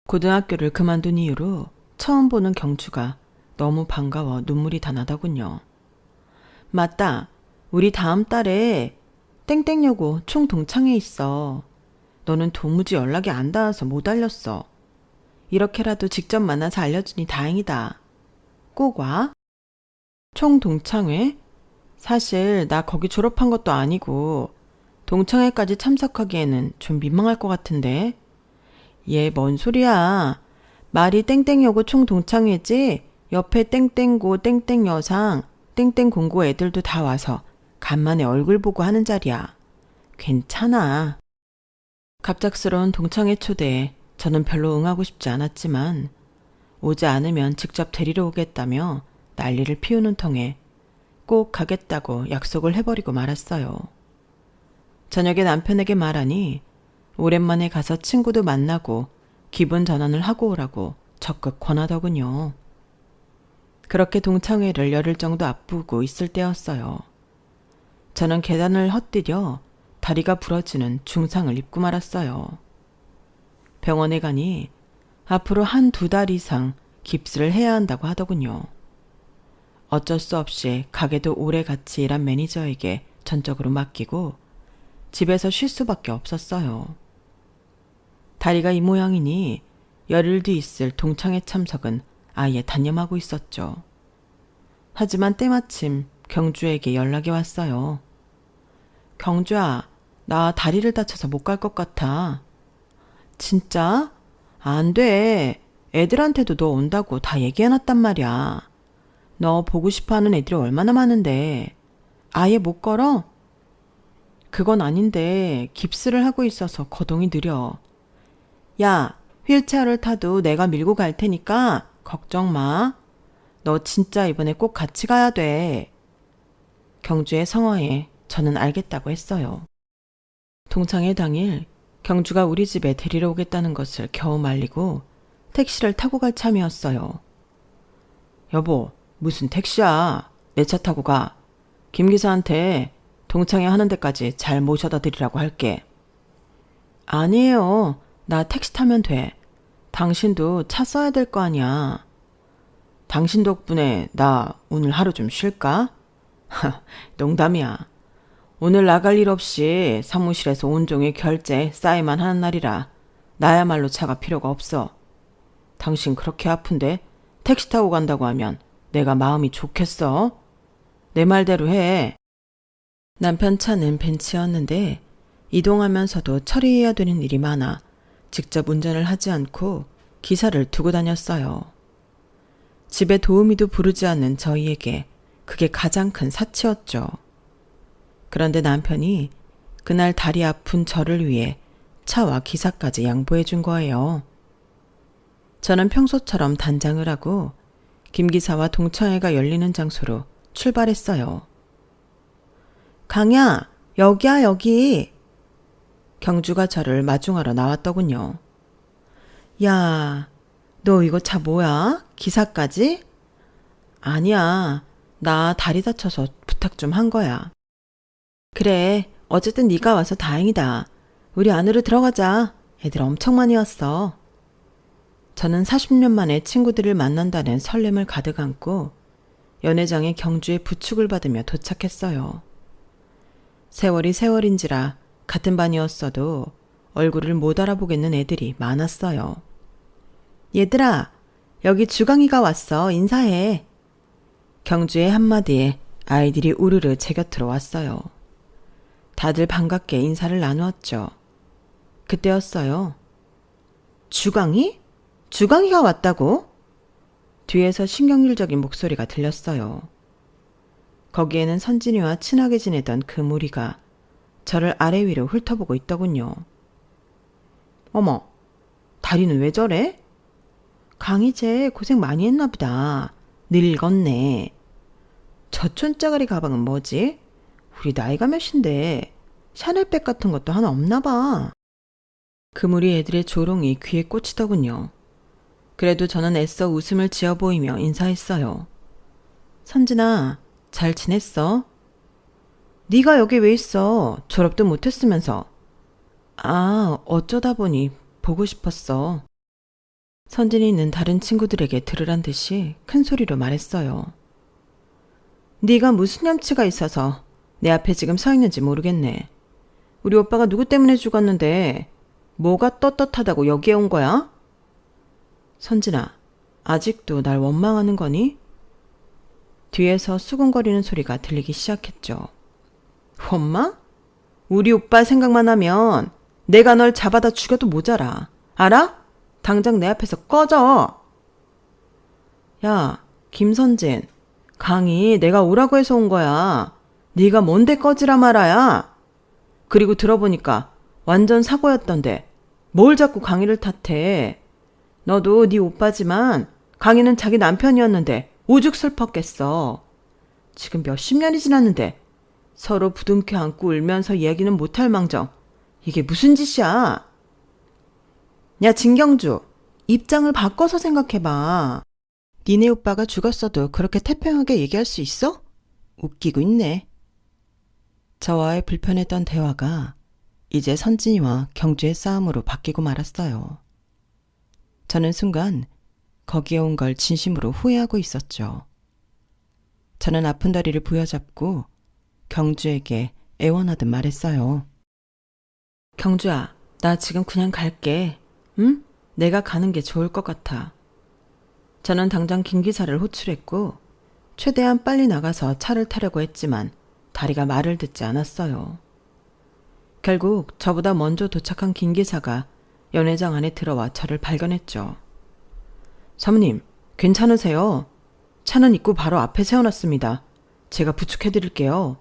고등학교를 그만둔 이후로 처음 보는 경주가 너무 반가워 눈물이 다 나더군요. 맞다. 우리 다음 달에 땡땡여고 총동창회 있어. 너는 도무지 연락이 안 닿아서 못 알렸어. 이렇게라도 직접 만나서 알려주니 다행이다. 꼭 와. 총동창회? 사실 나 거기 졸업한 것도 아니고 동창회까지 참석하기에는 좀 민망할 것 같은데. 얘 뭔 소리야. 말이 땡땡여고 총동창회지 옆에 땡땡고 땡땡여상 땡땡공고 애들도 다 와서 간만에 얼굴 보고 하는 자리야. 괜찮아. 갑작스러운 동창회 초대에 저는 별로 응하고 싶지 않았지만 오지 않으면 직접 데리러 오겠다며 난리를 피우는 통에 꼭 가겠다고 약속을 해버리고 말았어요. 저녁에 남편에게 말하니 오랜만에 가서 친구도 만나고 기분 전환을 하고 오라고 적극 권하더군요. 그렇게 동창회를 열흘 정도 앞두고 있을 때였어요. 저는 계단을 헛디뎌 다리가 부러지는 중상을 입고 말았어요. 병원에 가니 앞으로 1-2달 이상 깁스를 해야 한다고 하더군요. 어쩔 수 없이 가게도 오래 같이 일한 매니저에게 전적으로 맡기고 집에서 쉴 수밖에 없었어요. 다리가 이 모양이니 열흘 뒤 있을 동창회 참석은 아예 단념하고 있었죠. 하지만 때마침 경주에게 연락이 왔어요. 경주야, 나 다리를 다쳐서 못 갈 것 같아. 진짜? 안 돼. 애들한테도 너 온다고 다 얘기해놨단 말이야. 너 보고 싶어하는 애들이 얼마나 많은데. 아예 못 걸어? 그건 아닌데 깁스를 하고 있어서 거동이 느려. 야, 휠체어를 타도 내가 밀고 갈 테니까 걱정 마. 너 진짜 이번에 꼭 같이 가야 돼. 경주의 성화에 저는 알겠다고 했어요. 동창회 당일 경주가 우리 집에 데리러 오겠다는 것을 겨우 말리고 택시를 타고 갈 참이었어요. 여보, 무슨 택시야. 내 차 타고 가. 김 기사한테 동창회 하는 데까지 잘 모셔다 드리라고 할게. 아니에요. 나 택시 타면 돼. 당신도 차 써야 될 거 아니야. 당신 덕분에 나 오늘 하루 좀 쉴까? 농담이야. 오늘 나갈 일 없이 사무실에서 온종일 결제 쌓이만 하는 날이라 나야말로 차가 필요가 없어. 당신 그렇게 아픈데 택시 타고 간다고 하면 내가 마음이 좋겠어? 내 말대로 해. 남편 차는 벤츠였는데 이동하면서도 처리해야 되는 일이 많아 직접 운전을 하지 않고 기사를 두고 다녔어요. 집에 도우미도 부르지 않는 저희에게 그게 가장 큰 사치였죠. 그런데 남편이 그날 다리 아픈 저를 위해 차와 기사까지 양보해 준 거예요. 저는 평소처럼 단장을 하고 김 기사와 동창회가 열리는 장소로 출발했어요. 강야, 여기야 여기. 경주가 저를 마중하러 나왔더군요. 야, 너 이거 차 뭐야? 기사까지? 아니야, 나 다리 다쳐서 부탁 좀 한 거야. 그래, 어쨌든 네가 와서 다행이다. 우리 안으로 들어가자. 애들 엄청 많이 왔어. 저는 40년 만에 친구들을 만난다는 설렘을 가득 안고 연회장에 경주의 부축을 받으며 도착했어요. 세월이 세월인지라 같은 반이었어도 얼굴을 못 알아보겠는 애들이 많았어요. 얘들아, 여기 주강이가 왔어. 인사해. 경주의 한마디에 아이들이 우르르 제 곁으로 왔어요. 다들 반갑게 인사를 나누었죠. 그때였어요. 주강이? 주강이가 왔다고? 뒤에서 신경질적인 목소리가 들렸어요. 거기에는 선진이와 친하게 지내던 그 무리가 저를 아래 위로 훑어보고 있더군요. 어머, 다리는 왜 저래? 강희재 고생 많이 했나 보다. 늙었네. 저 촌짜가리 가방은 뭐지? 우리 나이가 몇인데 샤넬백 같은 것도 하나 없나 봐. 그 무리 애들의 조롱이 귀에 꽂히더군요. 그래도 저는 애써 웃음을 지어 보이며 인사했어요. 선진아, 잘 지냈어? 네가 여기 왜 있어? 졸업도 못했으면서. 아, 어쩌다 보니 보고 싶었어. 선진이는 다른 친구들에게 들으란 듯이 큰 소리로 말했어요. 네가 무슨 염치가 있어서 내 앞에 지금 서 있는지 모르겠네. 우리 오빠가 누구 때문에 죽었는데 뭐가 떳떳하다고 여기에 온 거야? 선진아, 아직도 날 원망하는 거니? 뒤에서 수근거리는 소리가 들리기 시작했죠. 원망? 우리 오빠 생각만 하면 내가 널 잡아다 죽여도 모자라. 알아? 당장 내 앞에서 꺼져. 야, 김선진, 강희 내가 오라고 해서 온 거야. 네가 뭔데 꺼지라 말아야. 그리고 들어보니까 완전 사고였던데 뭘 자꾸 강희를 탓해. 너도 네 오빠지만 강희는 자기 남편이었는데 오죽 슬펐겠어. 지금 몇십 년이 지났는데 서로 부둥켜 안고 울면서 얘기는 못할 망정. 이게 무슨 짓이야? 야, 진경주, 입장을 바꿔서 생각해봐. 니네 오빠가 죽었어도 그렇게 태평하게 얘기할 수 있어? 웃기고 있네. 저와의 불편했던 대화가 이제 선진이와 경주의 싸움으로 바뀌고 말았어요. 저는 순간 거기에 온 걸 진심으로 후회하고 있었죠. 저는 아픈 다리를 부여잡고 경주에게 애원하듯 말했어요. 경주야, 나 지금 그냥 갈게. 응? 내가 가는 게 좋을 것 같아. 저는 당장 김기사를 호출했고 최대한 빨리 나가서 차를 타려고 했지만 다리가 말을 듣지 않았어요. 결국 저보다 먼저 도착한 김기사가 연회장 안에 들어와 저를 발견했죠. 사모님, 괜찮으세요? 차는 입구 바로 앞에 세워놨습니다. 제가 부축해드릴게요.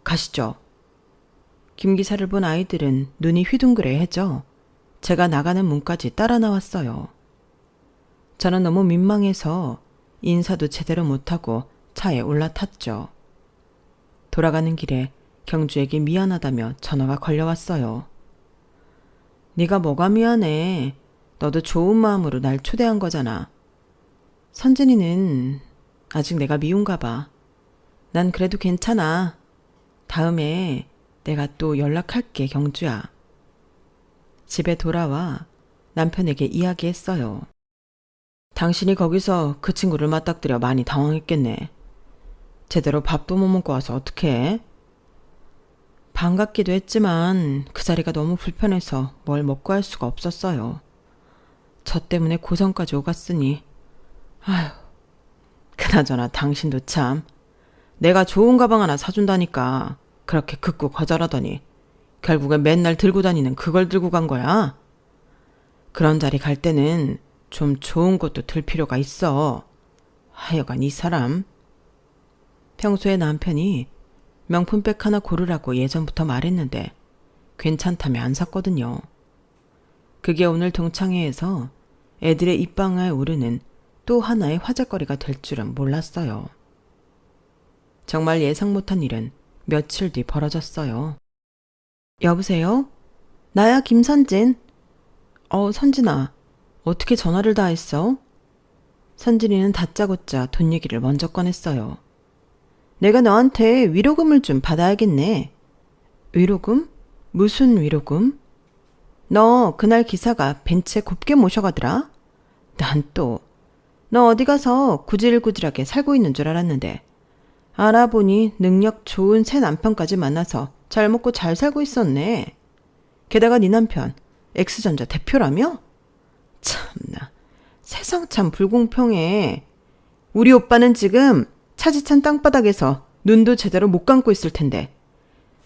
가시죠. 김기사를 본 아이들은 눈이 휘둥그레해져 제가 나가는 문까지 따라 나왔어요. 저는 너무 민망해서 인사도 제대로 못하고 차에 올라탔죠. 돌아가는 길에 경주에게 미안하다며 전화가 걸려왔어요. 네가 뭐가 미안해. 너도 좋은 마음으로 날 초대한 거잖아. 선진이는 아직 내가 미운가 봐. 난 그래도 괜찮아. 다음에 내가 또 연락할게, 경주야. 집에 돌아와 남편에게 이야기했어요. 당신이 거기서 그 친구를 맞닥뜨려 많이 당황했겠네. 제대로 밥도 못 먹고 와서 어떡해? 반갑기도 했지만 그 자리가 너무 불편해서 뭘 먹고 할 수가 없었어요. 저 때문에 고성까지 오갔으니 아휴, 그나저나 당신도 참. 내가 좋은 가방 하나 사준다니까 그렇게 극구 거절하더니 결국엔 맨날 들고 다니는 그걸 들고 간 거야. 그런 자리 갈 때는 좀 좋은 것도 들 필요가 있어. 하여간 이 사람. 평소에 남편이 명품백 하나 고르라고 예전부터 말했는데 괜찮다며 안 샀거든요. 그게 오늘 동창회에서 애들의 입방아에 오르는 또 하나의 화제거리가 될 줄은 몰랐어요. 정말 예상 못한 일은 며칠 뒤 벌어졌어요. 여보세요? 나야, 김선진. 선진아, 어떻게 전화를 다 했어? 선진이는 다짜고짜 돈 얘기를 먼저 꺼냈어요. 내가 너한테 위로금을 좀 받아야겠네. 위로금? 무슨 위로금? 너 그날 기사가 벤츠에 곱게 모셔가더라? 난 또 너 어디 가서 구질구질하게 살고 있는 줄 알았는데 알아보니 능력 좋은 새 남편까지 만나서 잘 먹고 잘 살고 있었네. 게다가 네 남편 X전자 대표라며? 참나, 세상 참 불공평해. 우리 오빠는 지금 차지찬 땅바닥에서 눈도 제대로 못 감고 있을 텐데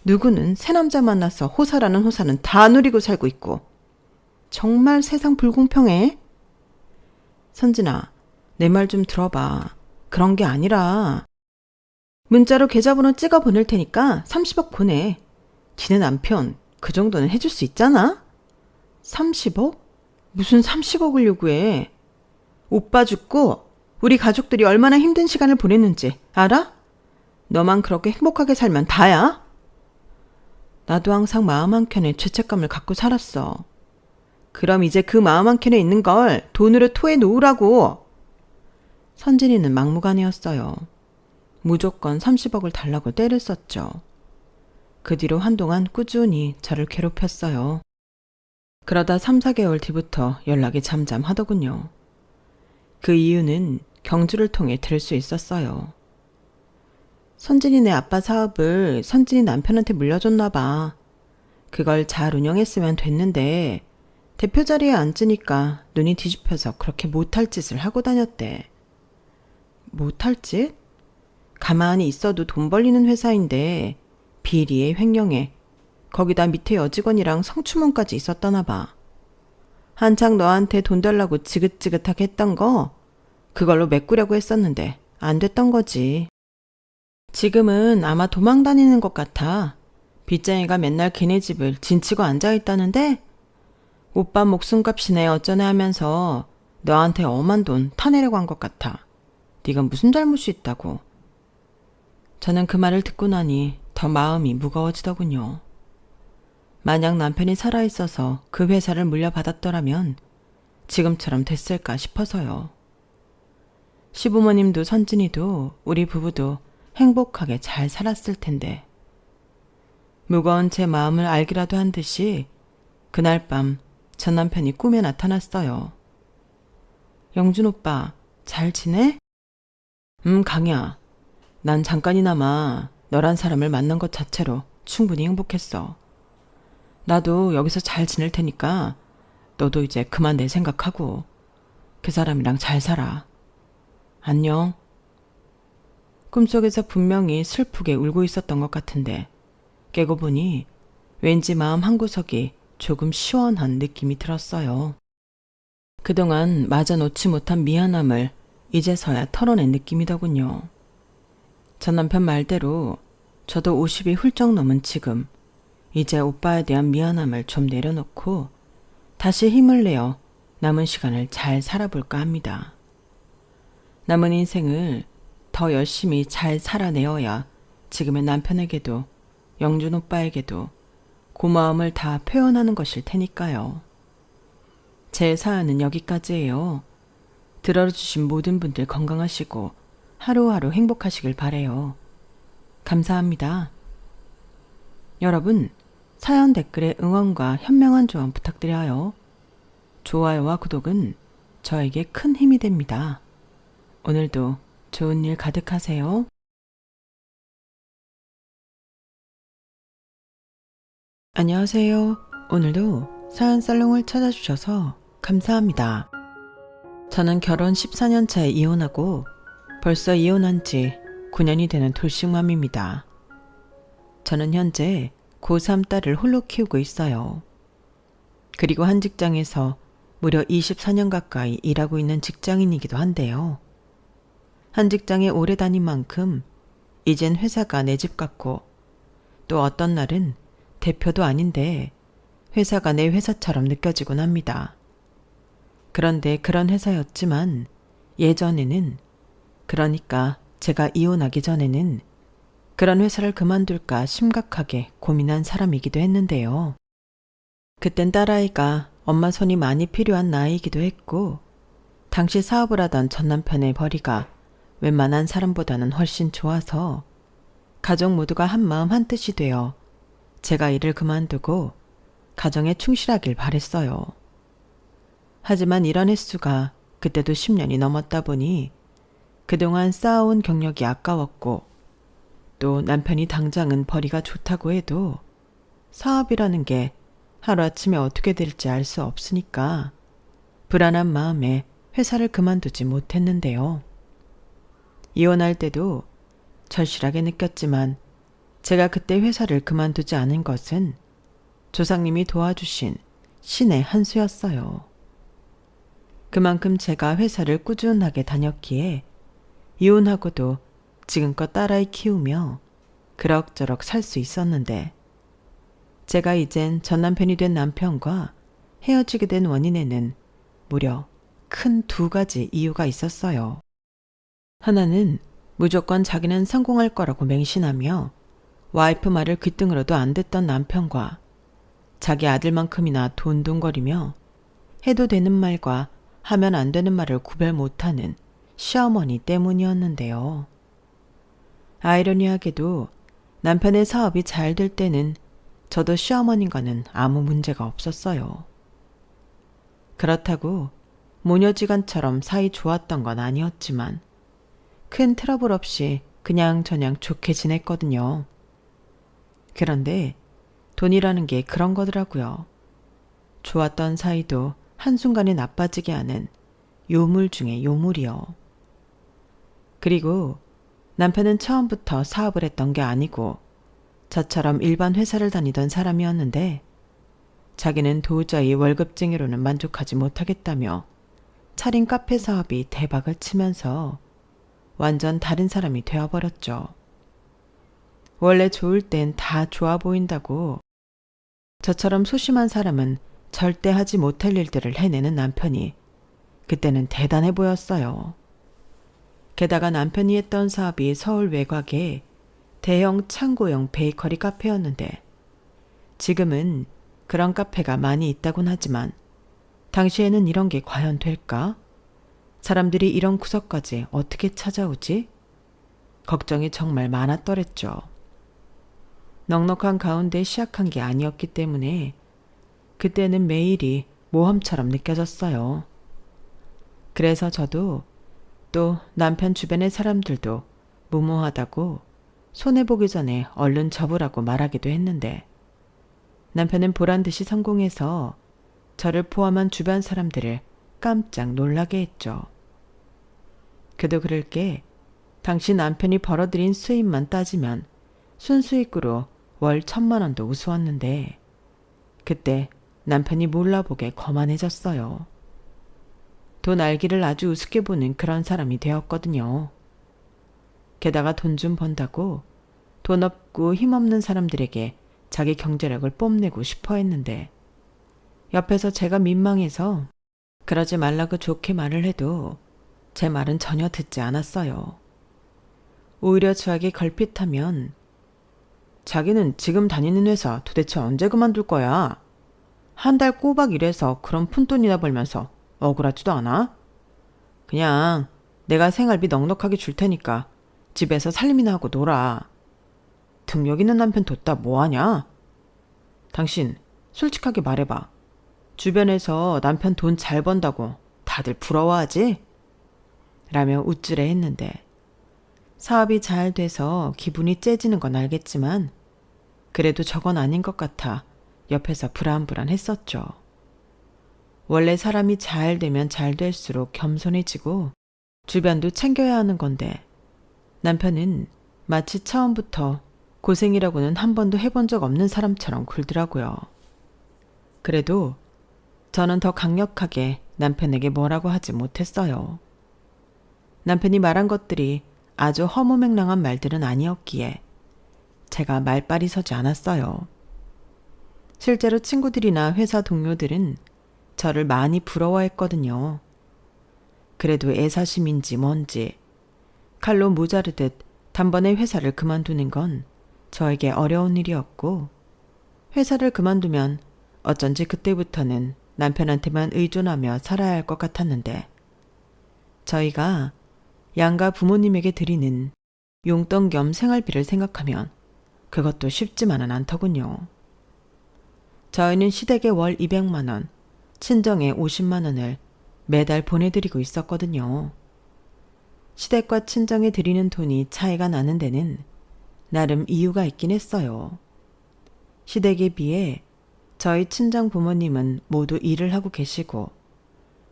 누구는 새 남자 만나서 호사라는 호사는 다 누리고 살고 있고. 정말 세상 불공평해. 선진아, 내 말 좀 들어봐. 그런 게 아니라 문자로 계좌번호 찍어 보낼 테니까 30억 보내. 니네 남편 그 정도는 해줄 수 있잖아? 30억? 무슨 30억을 요구해. 오빠 죽고 우리 가족들이 얼마나 힘든 시간을 보냈는지 알아? 너만 그렇게 행복하게 살면 다야. 나도 항상 마음 한켠에 죄책감을 갖고 살았어. 그럼 이제 그 마음 한켠에 있는 걸 돈으로 토해 놓으라고. 선진이는 막무가내였어요. 무조건 30억을 달라고 떼를 썼죠. 그 뒤로 한동안 꾸준히 저를 괴롭혔어요. 그러다 3, 4개월 뒤부터 연락이 잠잠하더군요. 그 이유는 경주를 통해 들을 수 있었어요. 선진이네 아빠 사업을 선진이 남편한테 물려줬나 봐. 그걸 잘 운영했으면 됐는데 대표 자리에 앉으니까 눈이 뒤집혀서 그렇게 못할 짓을 하고 다녔대. 못할 짓? 가만히 있어도 돈 벌리는 회사인데 비리에 횡령해. 거기다 밑에 여직원이랑 성추문까지 있었다나 봐. 한창 너한테 돈 달라고 지긋지긋하게 했던 거 그걸로 메꾸려고 했었는데 안 됐던 거지. 지금은 아마 도망 다니는 것 같아. 빚쟁이가 맨날 걔네 집을 진치고 앉아있다는데 오빠 목숨값이네 어쩌네 하면서 너한테 엄한 돈 타내려고 한 것 같아. 네가 무슨 잘못이 있다고. 저는 그 말을 듣고 나니 더 마음이 무거워지더군요. 만약 남편이 살아있어서 그 회사를 물려받았더라면 지금처럼 됐을까 싶어서요. 시부모님도 선진이도 우리 부부도 행복하게 잘 살았을 텐데. 무거운 제 마음을 알기라도 한 듯이 그날 밤 전 남편이 꿈에 나타났어요. 영준 오빠, 잘 지내? 강이야. 난 잠깐이나마 너란 사람을 만난 것 자체로 충분히 행복했어. 나도 여기서 잘 지낼 테니까 너도 이제 그만 내 생각하고 그 사람이랑 잘 살아. 안녕. 꿈속에서 분명히 슬프게 울고 있었던 것 같은데 깨고 보니 왠지 마음 한구석이 조금 시원한 느낌이 들었어요. 그동안 마저 놓지 못한 미안함을 이제서야 털어낸 느낌이더군요. 전 남편 말대로 저도 50이 훌쩍 넘은 지금 이제 오빠에 대한 미안함을 좀 내려놓고 다시 힘을 내어 남은 시간을 잘 살아볼까 합니다. 남은 인생을 더 열심히 잘 살아내어야 지금의 남편에게도 영준 오빠에게도 고마움을 다 표현하는 것일 테니까요. 제 사연은 여기까지예요. 들어주신 모든 분들 건강하시고 하루하루 행복하시길 바래요. 감사합니다. 여러분, 사연 댓글에 응원과 현명한 조언 부탁드려요. 좋아요와 구독은 저에게 큰 힘이 됩니다. 오늘도 좋은 일 가득하세요. 안녕하세요. 오늘도 사연 살롱을 찾아주셔서 감사합니다. 저는 결혼 14년 차에 이혼하고 벌써 이혼한 지 9년이 되는 돌싱맘입니다. 저는 현재 고3 딸을 홀로 키우고 있어요. 그리고 한 직장에서 무려 24년 가까이 일하고 있는 직장인이기도 한데요. 한 직장에 오래 다닌 만큼 이젠 회사가 내 집 같고 또 어떤 날은 대표도 아닌데 회사가 내 회사처럼 느껴지곤 합니다. 그런데 그런 회사였지만 예전에는, 그러니까 제가 이혼하기 전에는 그런 회사를 그만둘까 심각하게 고민한 사람이기도 했는데요. 그땐 딸아이가 엄마 손이 많이 필요한 나이이기도 했고 당시 사업을 하던 전 남편의 벌이가 웬만한 사람보다는 훨씬 좋아서 가족 모두가 한마음 한뜻이 되어 제가 일을 그만두고 가정에 충실하길 바랬어요. 하지만 이런 횟수가 그때도 10년이 넘었다 보니 그동안 쌓아온 경력이 아까웠고 또 남편이 당장은 벌이가 좋다고 해도 사업이라는 게 하루아침에 어떻게 될지 알 수 없으니까 불안한 마음에 회사를 그만두지 못했는데요. 이혼할 때도 절실하게 느꼈지만 제가 그때 회사를 그만두지 않은 것은 조상님이 도와주신 신의 한 수였어요. 그만큼 제가 회사를 꾸준하게 다녔기에 이혼하고도 지금껏 딸아이 키우며 그럭저럭 살 수 있었는데 제가 이젠 전 남편이 된 남편과 헤어지게 된 원인에는 무려 큰 2가지 이유가 있었어요. 하나는 무조건 자기는 성공할 거라고 맹신하며 와이프 말을 귓등으로도 안 듣던 남편과 자기 아들만큼이나 돈돈거리며 해도 되는 말과 하면 안 되는 말을 구별 못하는 시어머니 때문이었는데요. 아이러니하게도 남편의 사업이 잘 될 때는 저도 시어머니과는 아무 문제가 없었어요. 그렇다고 모녀지간처럼 사이 좋았던 건 아니었지만 큰 트러블 없이 그냥저냥 좋게 지냈거든요. 그런데 돈이라는 게 그런 거더라고요. 좋았던 사이도 한순간에 나빠지게 하는 요물 중에 요물이요. 그리고 남편은 처음부터 사업을 했던 게 아니고 저처럼 일반 회사를 다니던 사람이었는데 자기는 도저히 월급쟁이로는 만족하지 못하겠다며 차린 카페 사업이 대박을 치면서 완전 다른 사람이 되어버렸죠. 원래 좋을 땐 다 좋아 보인다고 저처럼 소심한 사람은 절대 하지 못할 일들을 해내는 남편이 그때는 대단해 보였어요. 게다가 남편이 했던 사업이 서울 외곽의 대형 창고형 베이커리 카페였는데 지금은 그런 카페가 많이 있다곤 하지만 당시에는 이런 게 과연 될까? 사람들이 이런 구석까지 어떻게 찾아오지? 걱정이 정말 많았더랬죠. 넉넉한 가운데 시작한 게 아니었기 때문에 그때는 매일이 모험처럼 느껴졌어요. 그래서 저도 또 남편 주변의 사람들도 무모하다고 손해보기 전에 얼른 접으라고 말하기도 했는데 남편은 보란듯이 성공해서 저를 포함한 주변 사람들을 깜짝 놀라게 했죠. 그도 그럴 게 당시 남편이 벌어들인 수입만 따지면 순수익으로 월 1,000만 원도 우스웠는데 그때 남편이 몰라보게 거만해졌어요. 돈 알기를 아주 우습게 보는 그런 사람이 되었거든요. 게다가 돈 좀 번다고 돈 없고 힘없는 사람들에게 자기 경제력을 뽐내고 싶어 했는데 옆에서 제가 민망해서 그러지 말라고 좋게 말을 해도 제 말은 전혀 듣지 않았어요. 오히려 저에게 걸핏하면 자기는 지금 다니는 회사 도대체 언제 그만둘 거야? 한 달 꼬박 일해서 그런 푼돈이나 벌면서 억울하지도 않아? 그냥 내가 생활비 넉넉하게 줄 테니까 집에서 살림이나 하고 놀아. 등력 있는 남편 뒀다 뭐하냐? 당신 솔직하게 말해봐. 주변에서 남편 돈 잘 번다고 다들 부러워하지? 라며 우쭐해 했는데 사업이 잘 돼서 기분이 째지는 건 알겠지만 그래도 저건 아닌 것 같아 옆에서 불안불안했었죠. 원래 사람이 잘 되면 잘 될수록 겸손해지고 주변도 챙겨야 하는 건데 남편은 마치 처음부터 고생이라고는 한 번도 해본 적 없는 사람처럼 굴더라고요. 그래도 저는 더 강력하게 남편에게 뭐라고 하지 못했어요. 남편이 말한 것들이 아주 허무맹랑한 말들은 아니었기에 제가 말빨이 서지 않았어요. 실제로 친구들이나 회사 동료들은 저를 많이 부러워했거든요. 그래도 애사심인지 뭔지 칼로 모자르듯 단번에 회사를 그만두는 건 저에게 어려운 일이었고 회사를 그만두면 어쩐지 그때부터는 남편한테만 의존하며 살아야 할 것 같았는데 저희가 양가 부모님에게 드리는 용돈 겸 생활비를 생각하면 그것도 쉽지만은 않더군요. 저희는 시댁에 월 200만 원, 친정에 50만 원을 매달 보내드리고 있었거든요. 시댁과 친정에 드리는 돈이 차이가 나는 데는 나름 이유가 있긴 했어요. 시댁에 비해 저희 친정 부모님은 모두 일을 하고 계시고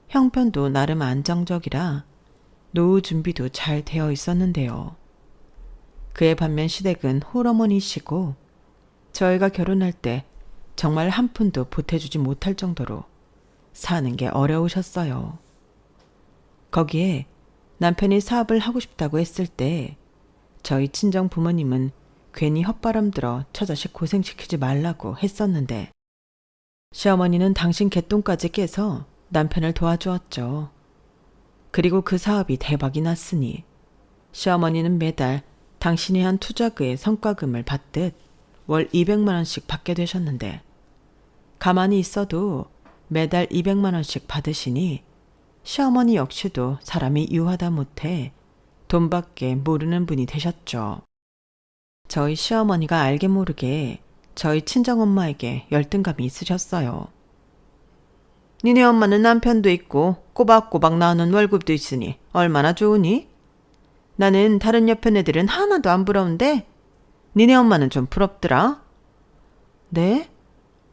형편도 나름 안정적이라 노후 준비도 잘 되어 있었는데요. 그에 반면 시댁은 홀어머니시고 저희가 결혼할 때 정말 한 푼도 보태주지 못할 정도로 사는 게 어려우셨어요. 거기에 남편이 사업을 하고 싶다고 했을 때 저희 친정 부모님은 괜히 헛바람 들어 처자식 고생시키지 말라고 했었는데 시어머니는 당신 개똥까지 깨서 남편을 도와주었죠. 그리고 그 사업이 대박이 났으니 시어머니는 매달 당신이 한 투자그의 성과금을 받듯 월 200만 원씩 받게 되셨는데 가만히 있어도 매달 200만 원씩 받으시니 시어머니 역시도 사람이 유하다 못해 돈밖에 모르는 분이 되셨죠. 저희 시어머니가 알게 모르게 저희 친정엄마에게 열등감이 있으셨어요. 니네 엄마는 남편도 있고 꼬박꼬박 나오는 월급도 있으니 얼마나 좋으니? 나는 다른 옆에 애들은 하나도 안 부러운데 니네 엄마는 좀 부럽더라. 네?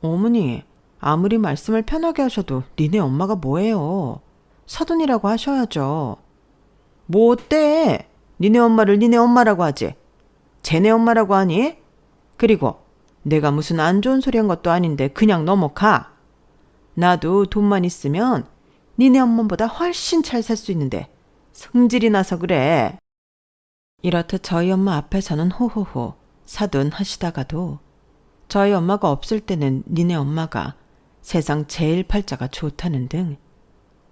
어머니, 아무리 말씀을 편하게 하셔도 니네 엄마가 뭐예요? 사돈이라고 하셔야죠. 뭐 어때? 니네 엄마를 니네 엄마라고 하지. 쟤네 엄마라고 하니? 그리고 내가 무슨 안 좋은 소리 한 것도 아닌데 그냥 넘어가. 나도 돈만 있으면 니네 엄마보다 훨씬 잘 살 수 있는데 성질이 나서 그래. 이렇듯 저희 엄마 앞에서는 호호호 사돈 하시다가도 저희 엄마가 없을 때는 니네 엄마가 세상 제일 팔자가 좋다는 등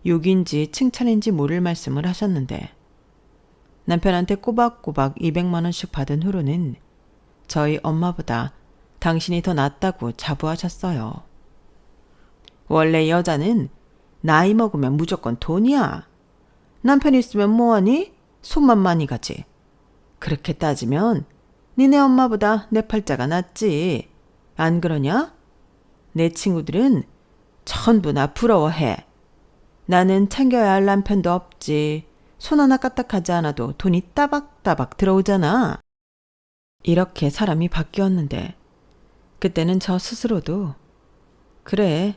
욕인지 칭찬인지 모를 말씀을 하셨는데 남편한테 꼬박꼬박 200만 원씩 받은 후로는 저희 엄마보다 당신이 더 낫다고 자부하셨어요. 원래 여자는 나이 먹으면 무조건 돈이야. 남편 있으면 뭐하니? 손만 많이 가지. 그렇게 따지면 니네 엄마보다 내 팔자가 낫지. 안 그러냐? 내 친구들은 전부 나 부러워해. 나는 챙겨야 할 남편도 없지. 손 하나 까딱하지 않아도 돈이 따박따박 들어오잖아. 이렇게 사람이 바뀌었는데 그때는 저 스스로도 그래,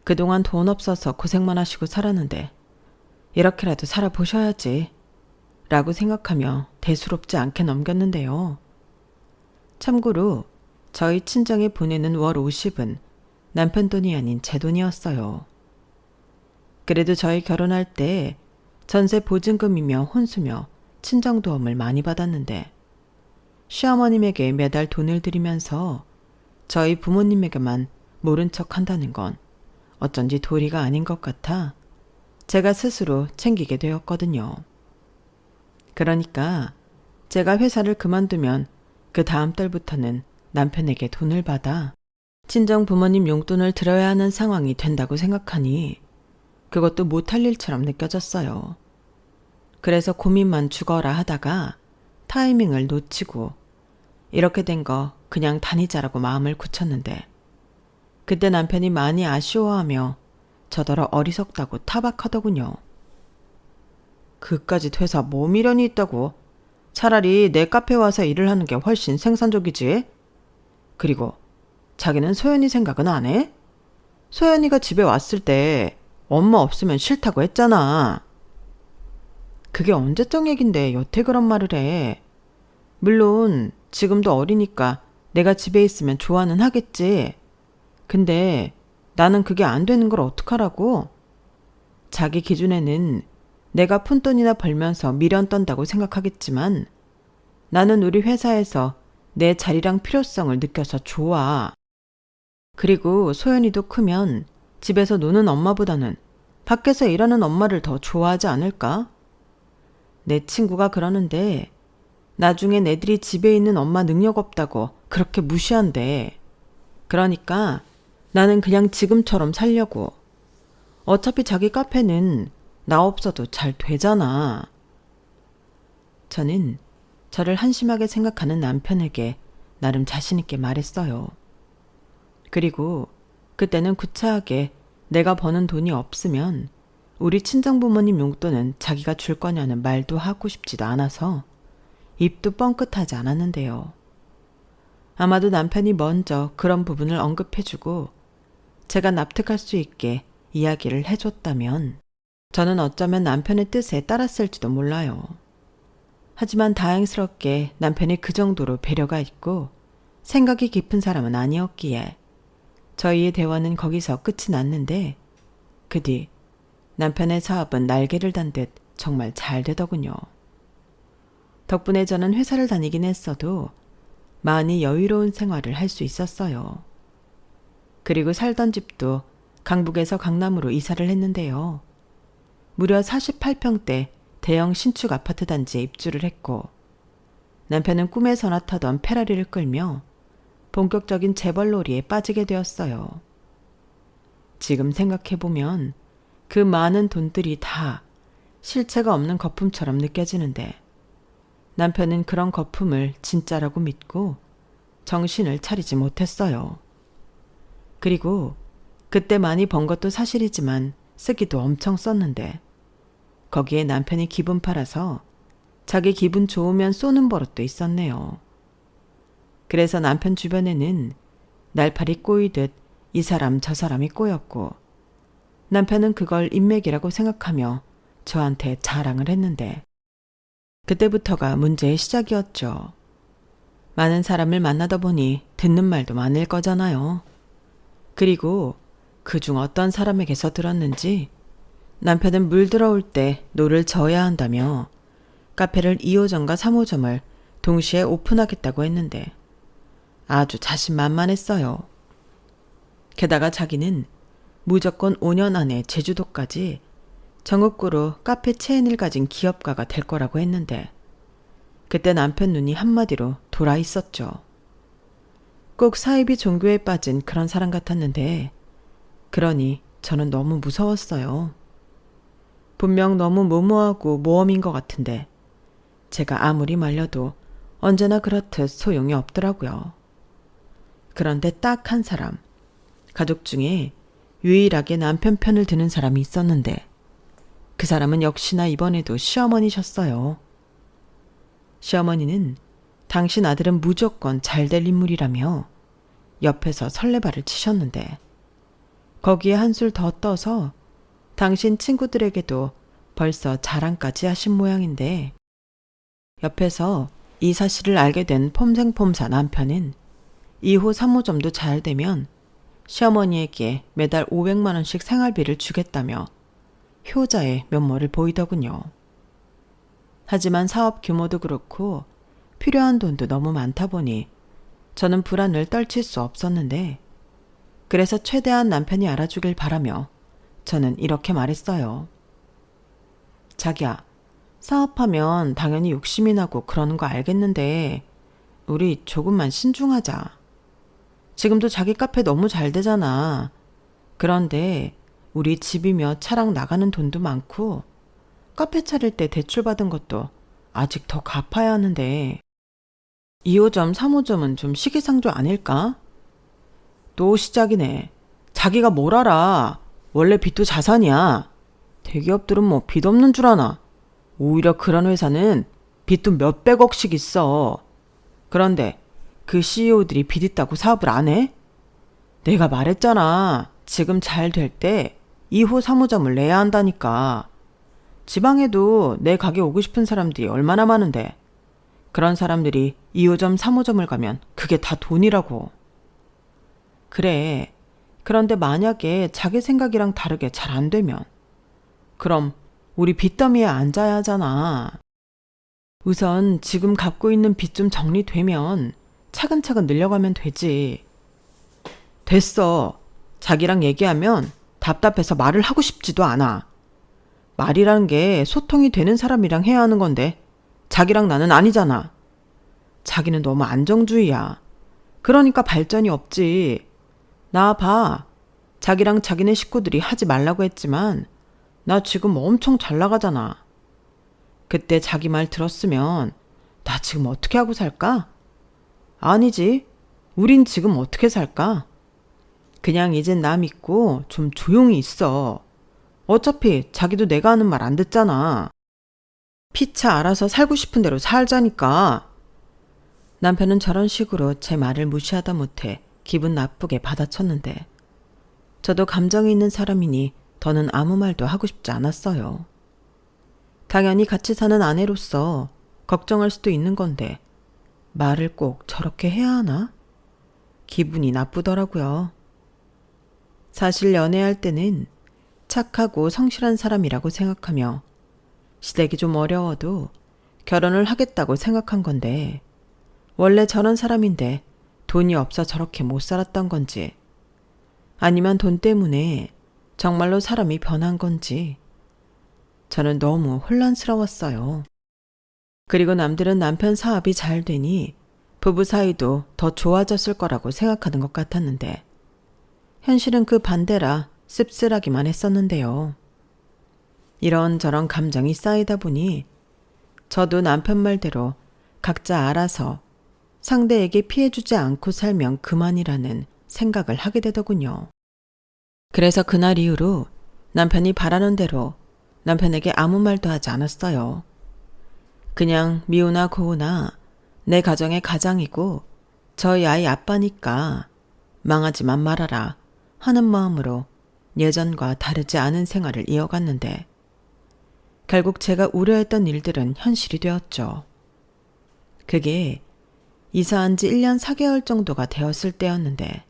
그동안 돈 없어서 고생만 하시고 살았는데 이렇게라도 살아보셔야지 라고 생각하며 대수롭지 않게 넘겼는데요. 참고로 저희 친정에 보내는 월 50은 남편 돈이 아닌 제 돈이었어요. 그래도 저희 결혼할 때 전세 보증금이며 혼수며 친정도움을 많이 받았는데 시어머님에게 매달 돈을 드리면서 저희 부모님에게만 모른 척 한다는 건 어쩐지 도리가 아닌 것 같아 제가 스스로 챙기게 되었거든요. 그러니까 제가 회사를 그만두면 그 다음 달부터는 남편에게 돈을 받아 친정 부모님 용돈을 들어야 하는 상황이 된다고 생각하니 그것도 못할 일처럼 느껴졌어요. 그래서 고민만 죽어라 하다가 타이밍을 놓치고 이렇게 된 거 그냥 다니자라고 마음을 굳혔는데 그때 남편이 많이 아쉬워하며 저더러 어리석다고 타박하더군요. 그까짓 회사 뭐 미련이 있다고. 차라리 내 카페 와서 일을 하는 게 훨씬 생산적이지. 그리고 자기는 소연이 생각은 안 해? 소연이가 집에 왔을 때 엄마 없으면 싫다고 했잖아. 그게 언제적 얘긴데 여태 그런 말을 해. 물론 지금도 어리니까 내가 집에 있으면 좋아는 하겠지. 근데 나는 그게 안 되는 걸 어떡하라고? 자기 기준에는 내가 푼돈이나 벌면서 미련 떤다고 생각하겠지만 나는 우리 회사에서 내 자리랑 필요성을 느껴서 좋아. 그리고 소연이도 크면 집에서 노는 엄마보다는 밖에서 일하는 엄마를 더 좋아하지 않을까? 내 친구가 그러는데 나중에 애들이 집에 있는 엄마 능력 없다고 그렇게 무시한대. 그러니까 나는 그냥 지금처럼 살려고. 어차피 자기 카페는 나 없어도 잘 되잖아. 저는 저를 한심하게 생각하는 남편에게 나름 자신있게 말했어요. 그리고 그때는 구차하게 내가 버는 돈이 없으면 우리 친정부모님 용돈은 자기가 줄 거냐는 말도 하고 싶지도 않아서 입도 뻥끗하지 않았는데요. 아마도 남편이 먼저 그런 부분을 언급해주고 제가 납득할 수 있게 이야기를 해줬다면 저는 어쩌면 남편의 뜻에 따랐을지도 몰라요. 하지만 다행스럽게 남편이 그 정도로 배려가 있고 생각이 깊은 사람은 아니었기에 저희의 대화는 거기서 끝이 났는데 그 뒤 남편의 사업은 날개를 단 듯 정말 잘 되더군요. 덕분에 저는 회사를 다니긴 했어도 많이 여유로운 생활을 할 수 있었어요. 그리고 살던 집도 강북에서 강남으로 이사를 했는데요. 무려 48평대 대형 신축 아파트 단지에 입주를 했고 남편은 꿈에서나 타던 페라리를 끌며 본격적인 재벌놀이에 빠지게 되었어요. 지금 생각해보면 그 많은 돈들이 다 실체가 없는 거품처럼 느껴지는데 남편은 그런 거품을 진짜라고 믿고 정신을 차리지 못했어요. 그리고 그때 많이 번 것도 사실이지만 쓰기도 엄청 썼는데 거기에 남편이 기분 팔아서 자기 기분 좋으면 쏘는 버릇도 있었네요. 그래서 남편 주변에는 날파리 꼬이듯 이 사람 저 사람이 꼬였고 남편은 그걸 인맥이라고 생각하며 저한테 자랑을 했는데 그때부터가 문제의 시작이었죠. 많은 사람을 만나다 보니 듣는 말도 많을 거잖아요. 그리고 그중 어떤 사람에게서 들었는지 남편은 물 들어올 때 노를 저어야 한다며 카페를 2호점과 3호점을 동시에 오픈하겠다고 했는데 아주 자신만만했어요. 게다가 자기는 무조건 5년 안에 제주도까지 전국구로 카페 체인을 가진 기업가가 될 거라고 했는데 그때 남편 눈이 한마디로 돌아 있었죠. 꼭 사이비 종교에 빠진 그런 사람 같았는데 그러니 저는 너무 무서웠어요. 분명 너무 무모하고 모험인 것 같은데 제가 아무리 말려도 언제나 그렇듯 소용이 없더라고요. 그런데 딱 한 사람, 가족 중에 유일하게 남편 편을 드는 사람이 있었는데 그 사람은 역시나 이번에도 시어머니셨어요. 시어머니는 당신 아들은 무조건 잘 될 인물이라며 옆에서 설레발을 치셨는데 거기에 한술 더 떠서 당신 친구들에게도 벌써 자랑까지 하신 모양인데 옆에서 이 사실을 알게 된 폼생폼사 남편은 2호 3호점도 잘 되면 시어머니에게 매달 500만 원씩 생활비를 주겠다며 효자의 면모를 보이더군요. 하지만 사업 규모도 그렇고 필요한 돈도 너무 많다 보니 저는 불안을 떨칠 수 없었는데 그래서 최대한 남편이 알아주길 바라며 저는 이렇게 말했어요. 자기야, 사업하면 당연히 욕심이 나고 그러는 거 알겠는데 우리 조금만 신중하자. 지금도 자기 카페 너무 잘 되잖아. 그런데 우리 집이며 차랑 나가는 돈도 많고 카페 차릴 때 대출받은 것도 아직 더 갚아야 하는데 2호점, 3호점은 좀 시기상조 아닐까? 또 시작이네. 자기가 뭘 알아. 원래 빚도 자산이야. 대기업들은 뭐 빚 없는 줄 아나. 오히려 그런 회사는 빚도 몇백억씩 있어. 그런데 그 CEO들이 빚 있다고 사업을 안 해? 내가 말했잖아. 지금 잘 될 때 2호, 3호점을 내야 한다니까. 지방에도 내 가게 오고 싶은 사람들이 얼마나 많은데 그런 사람들이 2호점, 3호점을 가면 그게 다 돈이라고. 그래. 그런데 만약에 자기 생각이랑 다르게 잘 안 되면 그럼 우리 빚더미에 앉아야 하잖아. 우선 지금 갖고 있는 빚 좀 정리되면 차근차근 늘려가면 되지. 됐어. 자기랑 얘기하면 답답해서 말을 하고 싶지도 않아. 말이라는 게 소통이 되는 사람이랑 해야 하는 건데 자기랑 나는 아니잖아. 자기는 너무 안정주의야. 그러니까 발전이 없지. 나 봐. 자기랑 자기네 식구들이 하지 말라고 했지만 나 지금 엄청 잘 나가잖아. 그때 자기 말 들었으면 나 지금 어떻게 하고 살까? 아니지. 우린 지금 어떻게 살까? 그냥 이젠 나 믿고 좀 조용히 있어. 어차피 자기도 내가 하는 말 안 듣잖아. 피차 알아서 살고 싶은 대로 살자니까. 남편은 저런 식으로 제 말을 무시하다 못해 기분 나쁘게 받아쳤는데 저도 감정이 있는 사람이니 더는 아무 말도 하고 싶지 않았어요. 당연히 같이 사는 아내로서 걱정할 수도 있는 건데 말을 꼭 저렇게 해야 하나? 기분이 나쁘더라고요. 사실 연애할 때는 착하고 성실한 사람이라고 생각하며 시댁이 좀 어려워도 결혼을 하겠다고 생각한 건데 원래 저런 사람인데 돈이 없어 저렇게 못 살았던 건지 아니면 돈 때문에 정말로 사람이 변한 건지 저는 너무 혼란스러웠어요. 그리고 남들은 남편 사업이 잘 되니 부부 사이도 더 좋아졌을 거라고 생각하는 것 같았는데 현실은 그 반대라 씁쓸하기만 했었는데요. 이런저런 감정이 쌓이다 보니 저도 남편 말대로 각자 알아서 상대에게 피해주지 않고 살면 그만이라는 생각을 하게 되더군요. 그래서 그날 이후로 남편이 바라는 대로 남편에게 아무 말도 하지 않았어요. 그냥 미우나 고우나 내 가정의 가장이고 저희 아이 아빠니까 망하지만 말아라 하는 마음으로 예전과 다르지 않은 생활을 이어갔는데 결국 제가 우려했던 일들은 현실이 되었죠. 그게 이사한 지 1년 4개월 정도가 되었을 때였는데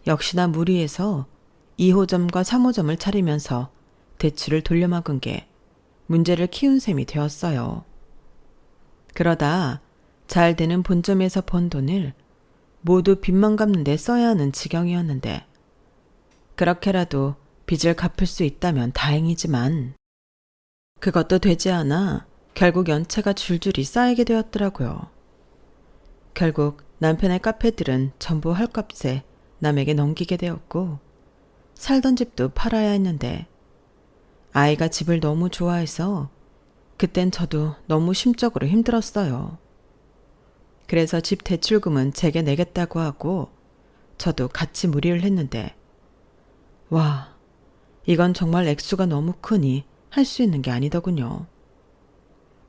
역시나 무리해서 2호점과 3호점을 차리면서 대출을 돌려막은 게 문제를 키운 셈이 되었어요. 그러다 잘 되는 본점에서 번 돈을 모두 빚만 갚는 데 써야 하는 지경이었는데 그렇게라도 빚을 갚을 수 있다면 다행이지만 그것도 되지 않아 결국 연체가 줄줄이 쌓이게 되었더라고요. 결국 남편의 카페들은 전부 헐값에 남에게 넘기게 되었고 살던 집도 팔아야 했는데 아이가 집을 너무 좋아해서 그땐 저도 너무 심적으로 힘들었어요. 그래서 집 대출금은 제게 내겠다고 하고 저도 같이 무리를 했는데 와, 이건 정말 액수가 너무 크니 할 수 있는 게 아니더군요.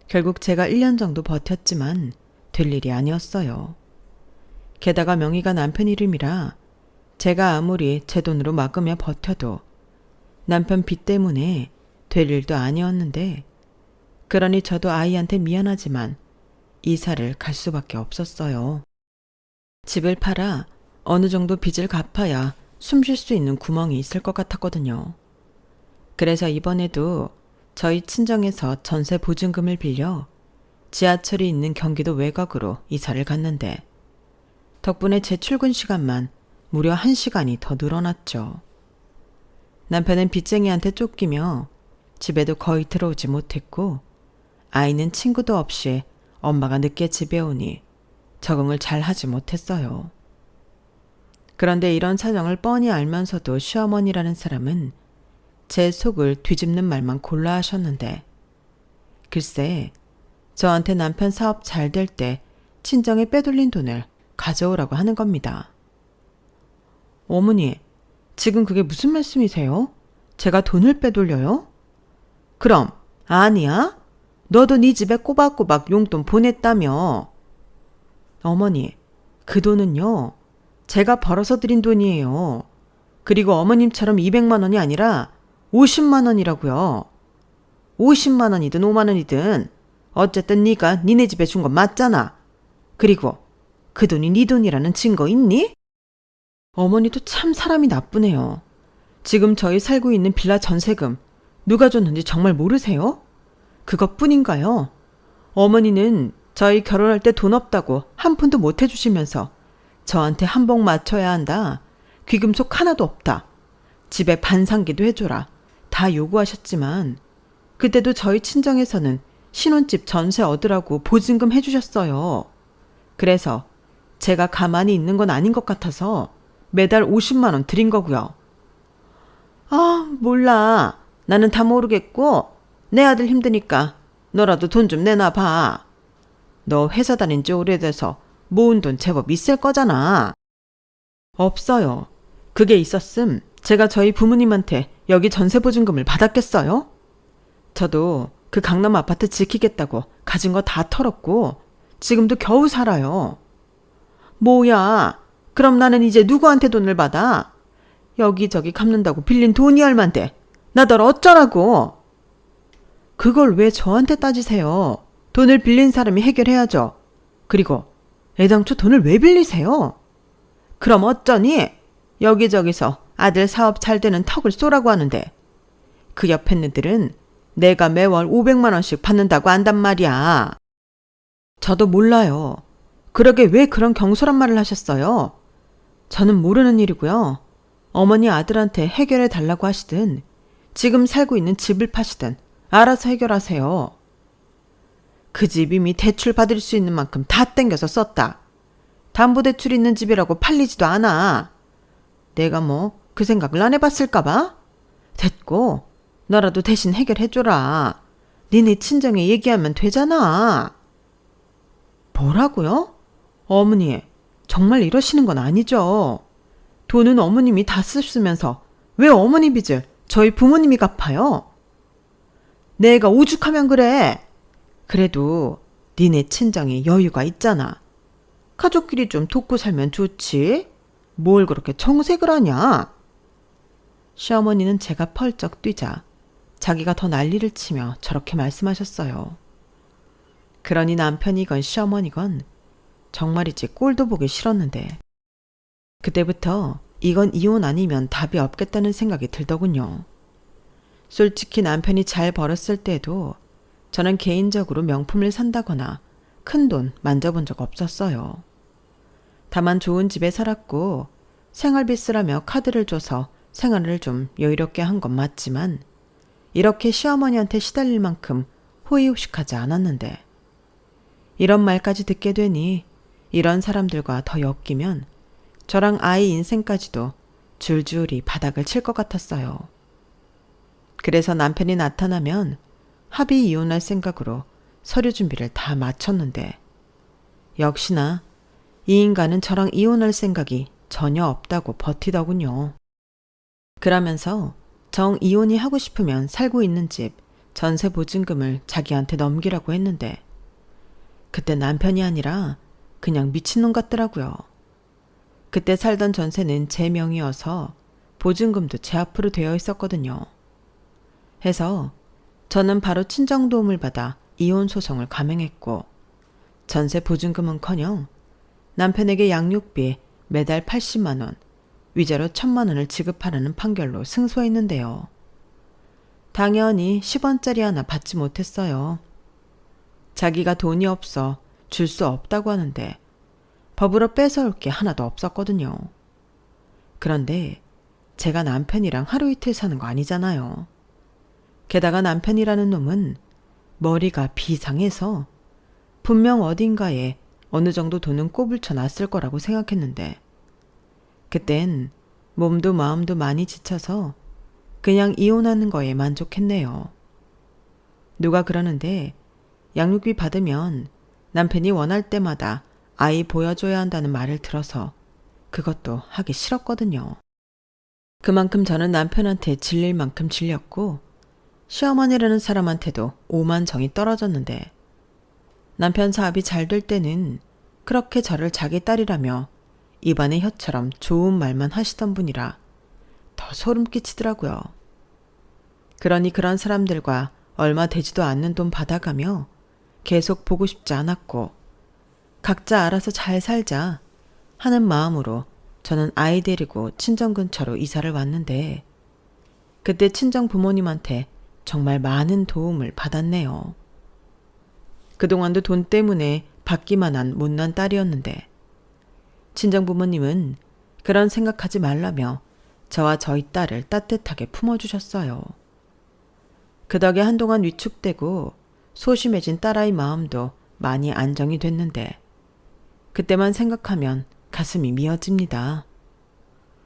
결국 제가 1년 정도 버텼지만 될 일이 아니었어요. 게다가 명의가 남편 이름이라 제가 아무리 제 돈으로 막으며 버텨도 남편 빚 때문에 될 일도 아니었는데 그러니 저도 아이한테 미안하지만 이사를 갈 수밖에 없었어요. 집을 팔아 어느 정도 빚을 갚아야 숨 쉴 수 있는 구멍이 있을 것 같았거든요. 그래서 이번에도 저희 친정에서 전세 보증금을 빌려 지하철이 있는 경기도 외곽으로 이사를 갔는데 덕분에 제 출근 시간만 무려 1시간이 더 늘어났죠. 남편은 빚쟁이한테 쫓기며 집에도 거의 들어오지 못했고 아이는 친구도 없이 엄마가 늦게 집에 오니 적응을 잘 하지 못했어요. 그런데 이런 사정을 뻔히 알면서도 시어머니라는 사람은 제 속을 뒤집는 말만 골라 하셨는데 글쎄 저한테 남편 사업 잘 될 때 친정에 빼돌린 돈을 가져오라고 하는 겁니다. 어머니, 지금 그게 무슨 말씀이세요? 제가 돈을 빼돌려요? 그럼 아니야? 너도 네 집에 꼬박꼬박 용돈 보냈다며. 어머니, 그 돈은요. 제가 벌어서 드린 돈이에요. 그리고 어머님처럼 200만 원이 아니라 50만 원이라고요. 50만 원이든 5만 원이든 어쨌든 네가 니네 집에 준 건 맞잖아. 그리고 그 돈이 네 돈이라는 증거 있니? 어머니도 참 사람이 나쁘네요. 지금 저희 살고 있는 빌라 전세금 누가 줬는지 정말 모르세요? 그것뿐인가요? 어머니는 저희 결혼할 때 돈 없다고 한 푼도 못 해주시면서 저한테 한복 맞춰야 한다. 귀금속 하나도 없다. 집에 반상기도 해줘라. 다 요구하셨지만 그때도 저희 친정에서는 신혼집 전세 얻으라고 보증금 해주셨어요. 그래서 제가 가만히 있는 건 아닌 것 같아서 매달 50만 원 드린 거고요. 아, 몰라. 나는 다 모르겠고 내 아들 힘드니까 너라도 돈 좀 내놔봐. 너 회사 다닌 지 오래돼서 모은 돈 제법 있을 거잖아. 없어요. 그게 있었음 제가 저희 부모님한테 여기 전세보증금을 받았겠어요? 저도 그 강남 아파트 지키겠다고 가진 거 다 털었고 지금도 겨우 살아요. 뭐야, 그럼 나는 이제 누구한테 돈을 받아? 여기저기 갚는다고 빌린 돈이 얼만데 나덜 어쩌라고? 그걸 왜 저한테 따지세요? 돈을 빌린 사람이 해결해야죠. 그리고 애당초 돈을 왜 빌리세요? 그럼 어쩌니? 여기저기서 아들 사업 잘 되는 턱을 쏘라고 하는데 그 옆에 애들은 내가 매월 500만 원씩 받는다고 한단 말이야. 저도 몰라요. 그러게 왜 그런 경솔한 말을 하셨어요? 저는 모르는 일이고요. 어머니 아들한테 해결해 달라고 하시든 지금 살고 있는 집을 파시든 알아서 해결하세요. 그 집 이미 대출 받을 수 있는 만큼 다 땡겨서 썼다. 담보대출 있는 집이라고 팔리지도 않아. 내가 뭐 그 생각을 안 해봤을까봐? 됐고 너라도 대신 해결해줘라. 니네 친정에 얘기하면 되잖아. 뭐라고요? 어머니, 정말 이러시는 건 아니죠. 돈은 어머님이 다 쓰시면서 왜 어머니 빚을 저희 부모님이 갚아요? 내가 오죽하면 그래. 그래도 니네 친정에 여유가 있잖아. 가족끼리 좀 돕고 살면 좋지. 뭘 그렇게 청색을 하냐? 시어머니는 제가 펄쩍 뛰자 자기가 더 난리를 치며 저렇게 말씀하셨어요. 그러니 남편이건 시어머니건 정말이지 꼴도 보기 싫었는데 그때부터 이건 이혼 아니면 답이 없겠다는 생각이 들더군요. 솔직히 남편이 잘 벌었을 때도 저는 개인적으로 명품을 산다거나 큰 돈 만져본 적 없었어요. 다만 좋은 집에 살았고 생활비 쓰라며 카드를 줘서 생활을 좀 여유롭게 한 건 맞지만 이렇게 시어머니한테 시달릴 만큼 호의호식하지 않았는데 이런 말까지 듣게 되니 이런 사람들과 더 엮이면 저랑 아이 인생까지도 줄줄이 바닥을 칠 것 같았어요. 그래서 남편이 나타나면 합의 이혼할 생각으로 서류 준비를 다 마쳤는데 역시나 이 인간은 저랑 이혼할 생각이 전혀 없다고 버티더군요. 그러면서 정 이혼이 하고 싶으면 살고 있는 집 전세 보증금을 자기한테 넘기라고 했는데 그때 남편이 아니라 그냥 미친놈 같더라고요. 그때 살던 전세는 제 명의여서 보증금도 제 앞으로 되어 있었거든요. 해서 저는 바로 친정 도움을 받아 이혼 소송을 감행했고 전세 보증금은커녕 남편에게 양육비 매달 80만 원, 위자료 1,000만 원을 지급하라는 판결로 승소했는데요. 당연히 10원짜리 하나 받지 못했어요. 자기가 돈이 없어 줄 수 없다고 하는데 법으로 뺏어올 게 하나도 없었거든요. 그런데 제가 남편이랑 하루 이틀 사는 거 아니잖아요. 게다가 남편이라는 놈은 머리가 비상해서 분명 어딘가에 어느 정도 돈은 꼬불쳐 놨을 거라고 생각했는데 그땐 몸도 마음도 많이 지쳐서 그냥 이혼하는 거에 만족했네요. 누가 그러는데 양육비 받으면 남편이 원할 때마다 아이 보여줘야 한다는 말을 들어서 그것도 하기 싫었거든요. 그만큼 저는 남편한테 질릴 만큼 질렸고 시어머니라는 사람한테도 오만정이 떨어졌는데 남편 사업이 잘 될 때는 그렇게 저를 자기 딸이라며 입안의 혀처럼 좋은 말만 하시던 분이라 더 소름 끼치더라고요. 그러니 그런 사람들과 얼마 되지도 않는 돈 받아가며 계속 보고 싶지 않았고 각자 알아서 잘 살자 하는 마음으로 저는 아이 데리고 친정 근처로 이사를 왔는데 그때 친정 부모님한테 정말 많은 도움을 받았네요. 그동안도 돈 때문에 받기만 한 못난 딸이었는데 친정 부모님은 그런 생각하지 말라며 저와 저희 딸을 따뜻하게 품어주셨어요. 그 덕에 한동안 위축되고 소심해진 딸아이 마음도 많이 안정이 됐는데 그때만 생각하면 가슴이 미어집니다.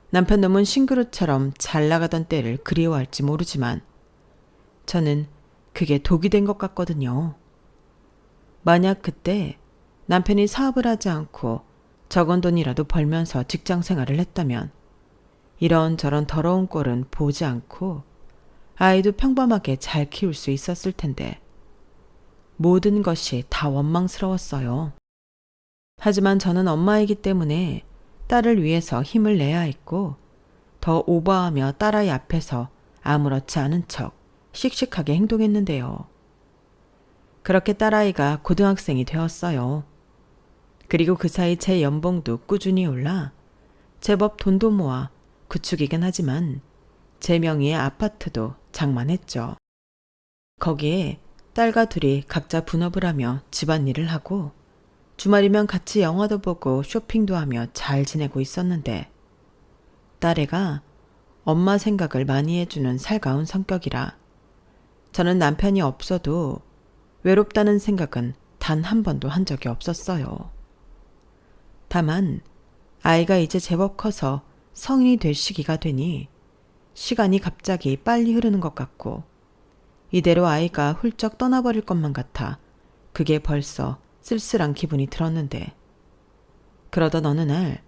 남편 놈은 싱그루처럼 잘 나가던 때를 그리워할지 모르지만 저는 그게 독이 된 것 같거든요. 만약 그때 남편이 사업을 하지 않고 적은 돈이라도 벌면서 직장 생활을 했다면 이런저런 더러운 꼴은 보지 않고 아이도 평범하게 잘 키울 수 있었을 텐데 모든 것이 다 원망스러웠어요. 하지만 저는 엄마이기 때문에 딸을 위해서 힘을 내야 했고 더 오버하며 딸아이 앞에서 아무렇지 않은 척 씩씩하게 행동했는데요. 그렇게 딸아이가 고등학생이 되었어요. 그리고 그 사이 제 연봉도 꾸준히 올라 제법 돈도 모아 구축이긴 하지만 제 명의의 아파트도 장만했죠. 거기에 딸과 둘이 각자 분업을 하며 집안일을 하고 주말이면 같이 영화도 보고 쇼핑도 하며 잘 지내고 있었는데 딸애가 엄마 생각을 많이 해주는 살가운 성격이라 저는 남편이 없어도 외롭다는 생각은 단 한 번도 한 적이 없었어요. 다만 아이가 이제 제법 커서 성인이 될 시기가 되니 시간이 갑자기 빨리 흐르는 것 같고 이대로 아이가 훌쩍 떠나버릴 것만 같아 그게 벌써 쓸쓸한 기분이 들었는데 그러던 어느 날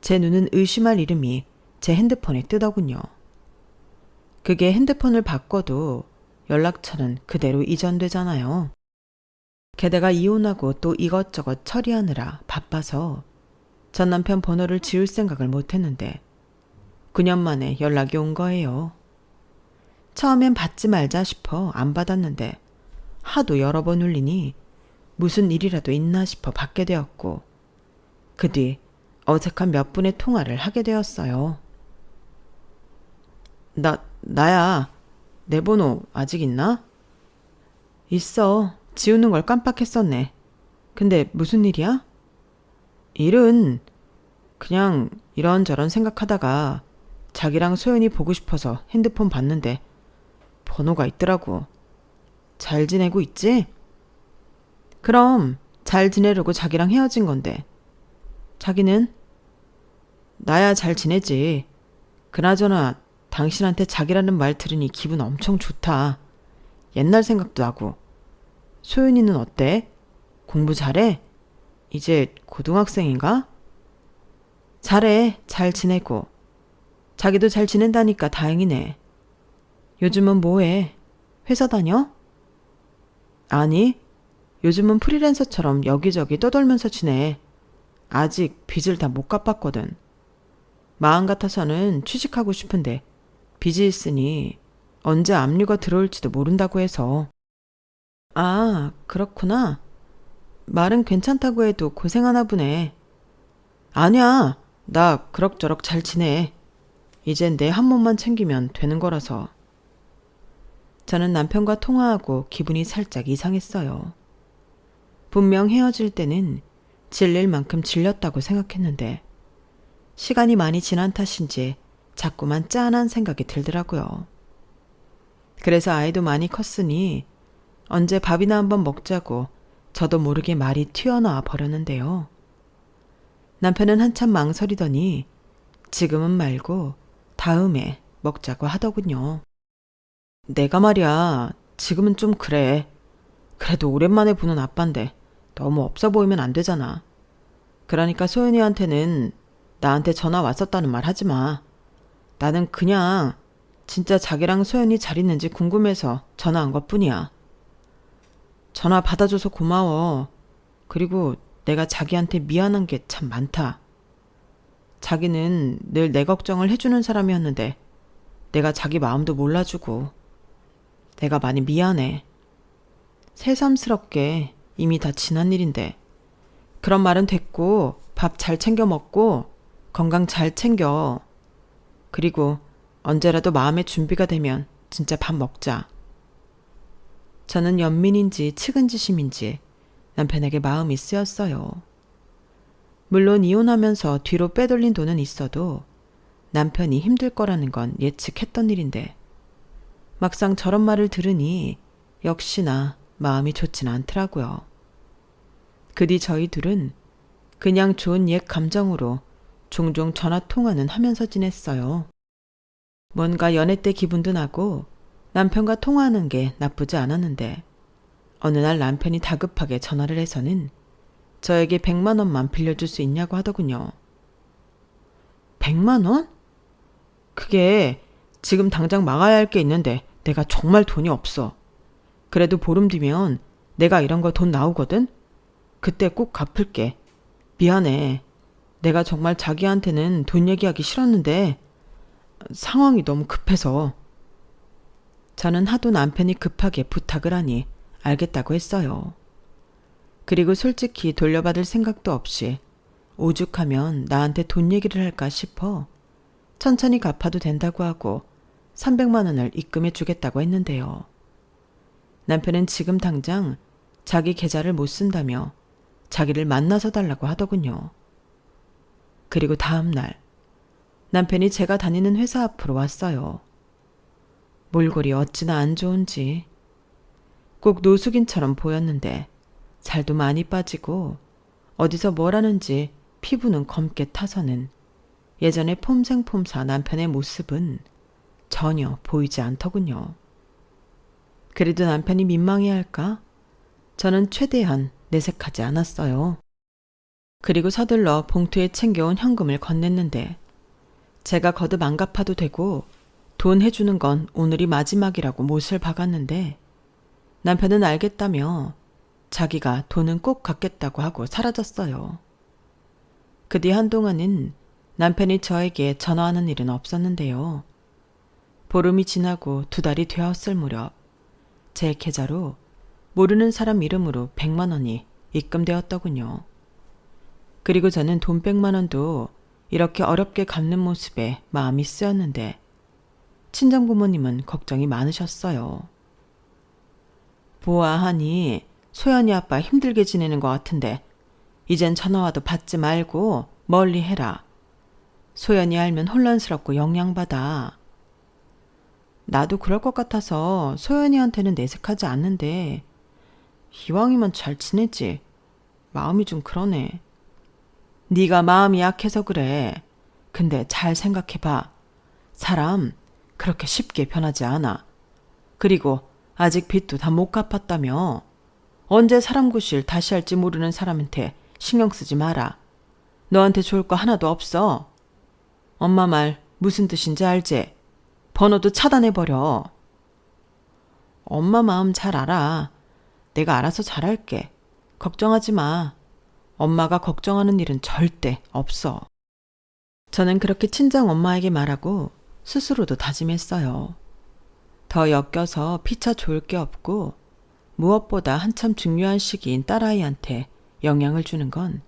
제 눈은 의심할 이름이 제 핸드폰에 뜨더군요. 그게 핸드폰을 바꿔도 연락처는 그대로 이전되잖아요. 게다가 이혼하고 또 이것저것 처리하느라 바빠서 전 남편 번호를 지울 생각을 못했는데 9년 만에 연락이 온 거예요. 처음엔 받지 말자 싶어 안 받았는데 하도 여러 번 울리니 무슨 일이라도 있나 싶어 받게 되었고 그 뒤 어색한 몇 분의 통화를 하게 되었어요. 나야. 내 번호 아직 있나? 있어. 지우는 걸 깜빡했었네. 근데 무슨 일이야? 일은 그냥 이런저런 생각하다가 자기랑 소연이 보고 싶어서 핸드폰 봤는데 번호가 있더라고. 잘 지내고 있지? 그럼 잘 지내려고 자기랑 헤어진 건데. 자기는? 나야 잘 지내지. 그나저나 당신한테 자기라는 말 들으니 기분 엄청 좋다. 옛날 생각도 나고. 소연이는 어때? 공부 잘해? 이제 고등학생인가? 잘해. 잘 지내고. 자기도 잘 지낸다니까 다행이네. 요즘은 뭐해? 회사 다녀? 아니, 요즘은 프리랜서처럼 여기저기 떠돌면서 지내. 아직 빚을 다 못 갚았거든. 마음 같아서는 취직하고 싶은데 빚이 있으니 언제 압류가 들어올지도 모른다고 해서. 아, 그렇구나. 말은 괜찮다고 해도 고생하나 보네. 아니야, 나 그럭저럭 잘 지내. 이젠 내 한 몸만 챙기면 되는 거라서. 저는 남편과 통화하고 기분이 살짝 이상했어요. 분명 헤어질 때는 질릴 만큼 질렸다고 생각했는데 시간이 많이 지난 탓인지 자꾸만 짠한 생각이 들더라고요. 그래서 아이도 많이 컸으니 언제 밥이나 한번 먹자고 저도 모르게 말이 튀어나와 버렸는데요. 남편은 한참 망설이더니 지금은 말고 다음에 먹자고 하더군요. 내가 말이야, 지금은 좀 그래. 그래도 오랜만에 보는 아빠인데 너무 없어 보이면 안 되잖아. 그러니까 소연이한테는 나한테 전화 왔었다는 말 하지 마. 나는 그냥 진짜 자기랑 소연이 잘 있는지 궁금해서 전화한 것뿐이야. 전화 받아줘서 고마워. 그리고 내가 자기한테 미안한 게 참 많다. 자기는 늘 내 걱정을 해주는 사람이었는데 내가 자기 마음도 몰라주고 내가 많이 미안해. 새삼스럽게 이미 다 지난 일인데 그런 말은 됐고 밥 잘 챙겨 먹고 건강 잘 챙겨. 그리고 언제라도 마음의 준비가 되면 진짜 밥 먹자. 저는 연민인지 측은지심인지 남편에게 마음이 쓰였어요. 물론 이혼하면서 뒤로 빼돌린 돈은 있어도 남편이 힘들 거라는 건 예측했던 일인데 막상 저런 말을 들으니 역시나 마음이 좋진 않더라고요. 그 뒤 저희 둘은 그냥 좋은 옛 감정으로 종종 전화 통화는 하면서 지냈어요. 뭔가 연애 때 기분도 나고 남편과 통화하는 게 나쁘지 않았는데 어느 날 남편이 다급하게 전화를 해서는 저에게 100만 원만 빌려줄 수 있냐고 하더군요. 100만 원? 그게 지금 당장 막아야 할 게 있는데 내가 정말 돈이 없어. 그래도 보름 뒤면 내가 이런 거 돈 나오거든? 그때 꼭 갚을게. 미안해. 내가 정말 자기한테는 돈 얘기하기 싫었는데 상황이 너무 급해서. 저는 하도 남편이 급하게 부탁을 하니 알겠다고 했어요. 그리고 솔직히 돌려받을 생각도 없이 오죽하면 나한테 돈 얘기를 할까 싶어 천천히 갚아도 된다고 하고 300만 원을 입금해 주겠다고 했는데요. 남편은 지금 당장 자기 계좌를 못 쓴다며 자기를 만나서 달라고 하더군요. 그리고 다음 날 남편이 제가 다니는 회사 앞으로 왔어요. 몰골이 어찌나 안 좋은지. 꼭 노숙인처럼 보였는데 살도 많이 빠지고 어디서 뭘 하는지 피부는 검게 타서는 예전의 폼생폼사 남편의 모습은 전혀 보이지 않더군요. 그래도 남편이 민망해할까? 저는 최대한 내색하지 않았어요. 그리고 서둘러 봉투에 챙겨온 현금을 건넸는데 제가 거듭 안 갚아도 되고 돈 해주는 건 오늘이 마지막이라고 못을 박았는데 남편은 알겠다며 자기가 돈은 꼭 갚겠다고 하고 사라졌어요. 그 뒤 한동안은 남편이 저에게 전화하는 일은 없었는데요. 보름이 지나고 2달이 되었을 무렵 제 계좌로 모르는 사람 이름으로 100만 원이 입금되었더군요. 그리고 저는 돈 100만 원도 이렇게 어렵게 갚는 모습에 마음이 쓰였는데 친정부모님은 걱정이 많으셨어요. 보아하니 소연이 아빠 힘들게 지내는 것 같은데 이젠 전화와도 받지 말고 멀리 해라. 소연이 알면 혼란스럽고 영향받아. 나도 그럴 것 같아서 소연이한테는 내색하지 않는데 이왕이면 잘 지내지. 마음이 좀 그러네. 네가 마음이 약해서 그래. 근데 잘 생각해봐. 사람 그렇게 쉽게 변하지 않아. 그리고 아직 빚도 다 못 갚았다며. 언제 사람 구실 다시 할지 모르는 사람한테 신경 쓰지 마라. 너한테 좋을 거 하나도 없어. 엄마 말 무슨 뜻인지 알지? 번호도 차단해버려. 엄마 마음 잘 알아. 내가 알아서 잘할게. 걱정하지 마. 엄마가 걱정하는 일은 절대 없어. 저는 그렇게 친정 엄마에게 말하고 스스로도 다짐했어요. 더 엮여서 피차 좋을 게 없고 무엇보다 한참 중요한 시기인 딸아이한테 영향을 주는 건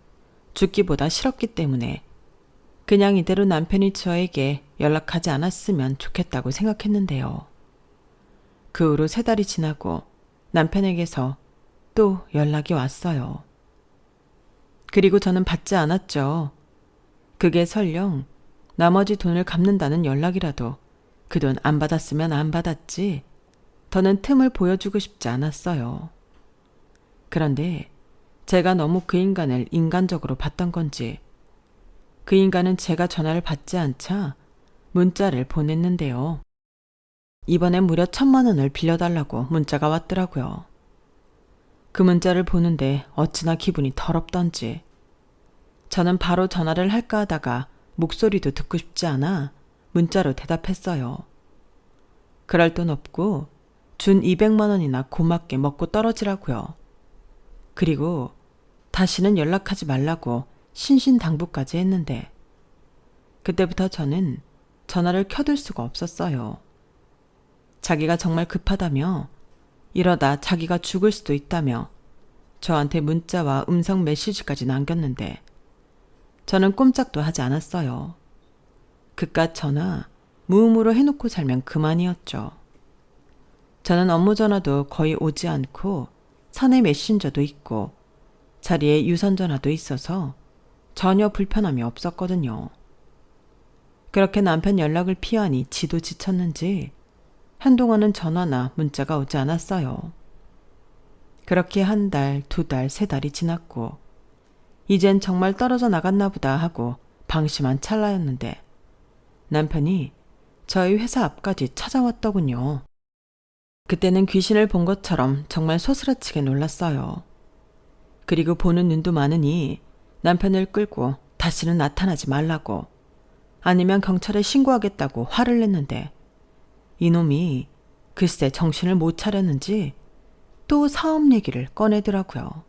죽기보다 싫었기 때문에 그냥 이대로 남편이 저에게 연락하지 않았으면 좋겠다고 생각했는데요. 그 후로 3달이 지나고 남편에게서 또 연락이 왔어요. 그리고 저는 받지 않았죠. 그게 설령 나머지 돈을 갚는다는 연락이라도 그 돈 안 받았으면 안 받았지 더는 틈을 보여주고 싶지 않았어요. 그런데 제가 너무 그 인간을 인간적으로 봤던 건지 그 인간은 제가 전화를 받지 않자 문자를 보냈는데요. 이번엔 무려 1,000만 원을 빌려달라고 문자가 왔더라고요. 그 문자를 보는데 어찌나 기분이 더럽던지 저는 바로 전화를 할까 하다가 목소리도 듣고 싶지 않아 문자로 대답했어요. 그럴 돈 없고 준 200만 원이나 고맙게 먹고 떨어지라고요. 그리고 다시는 연락하지 말라고 신신당부까지 했는데 그때부터 저는 전화를 켜둘 수가 없었어요. 자기가 정말 급하다며 이러다 자기가 죽을 수도 있다며 저한테 문자와 음성 메시지까지 남겼는데 저는 꼼짝도 하지 않았어요. 그깟 전화 무음으로 해놓고 살면 그만이었죠. 저는 업무 전화도 거의 오지 않고 사내 메신저도 있고 자리에 유선 전화도 있어서 전혀 불편함이 없었거든요. 그렇게 남편 연락을 피하니 지도 지쳤는지 한동안은 전화나 문자가 오지 않았어요. 그렇게 1달, 2달, 3달이 지났고 이젠 정말 떨어져 나갔나 보다 하고 방심한 찰나였는데 남편이 저희 회사 앞까지 찾아왔더군요. 그때는 귀신을 본 것처럼 정말 소스라치게 놀랐어요. 그리고 보는 눈도 많으니 남편을 끌고 다시는 나타나지 말라고 아니면 경찰에 신고하겠다고 화를 냈는데 이놈이 글쎄 정신을 못 차렸는지 또 사업 얘기를 꺼내더라고요.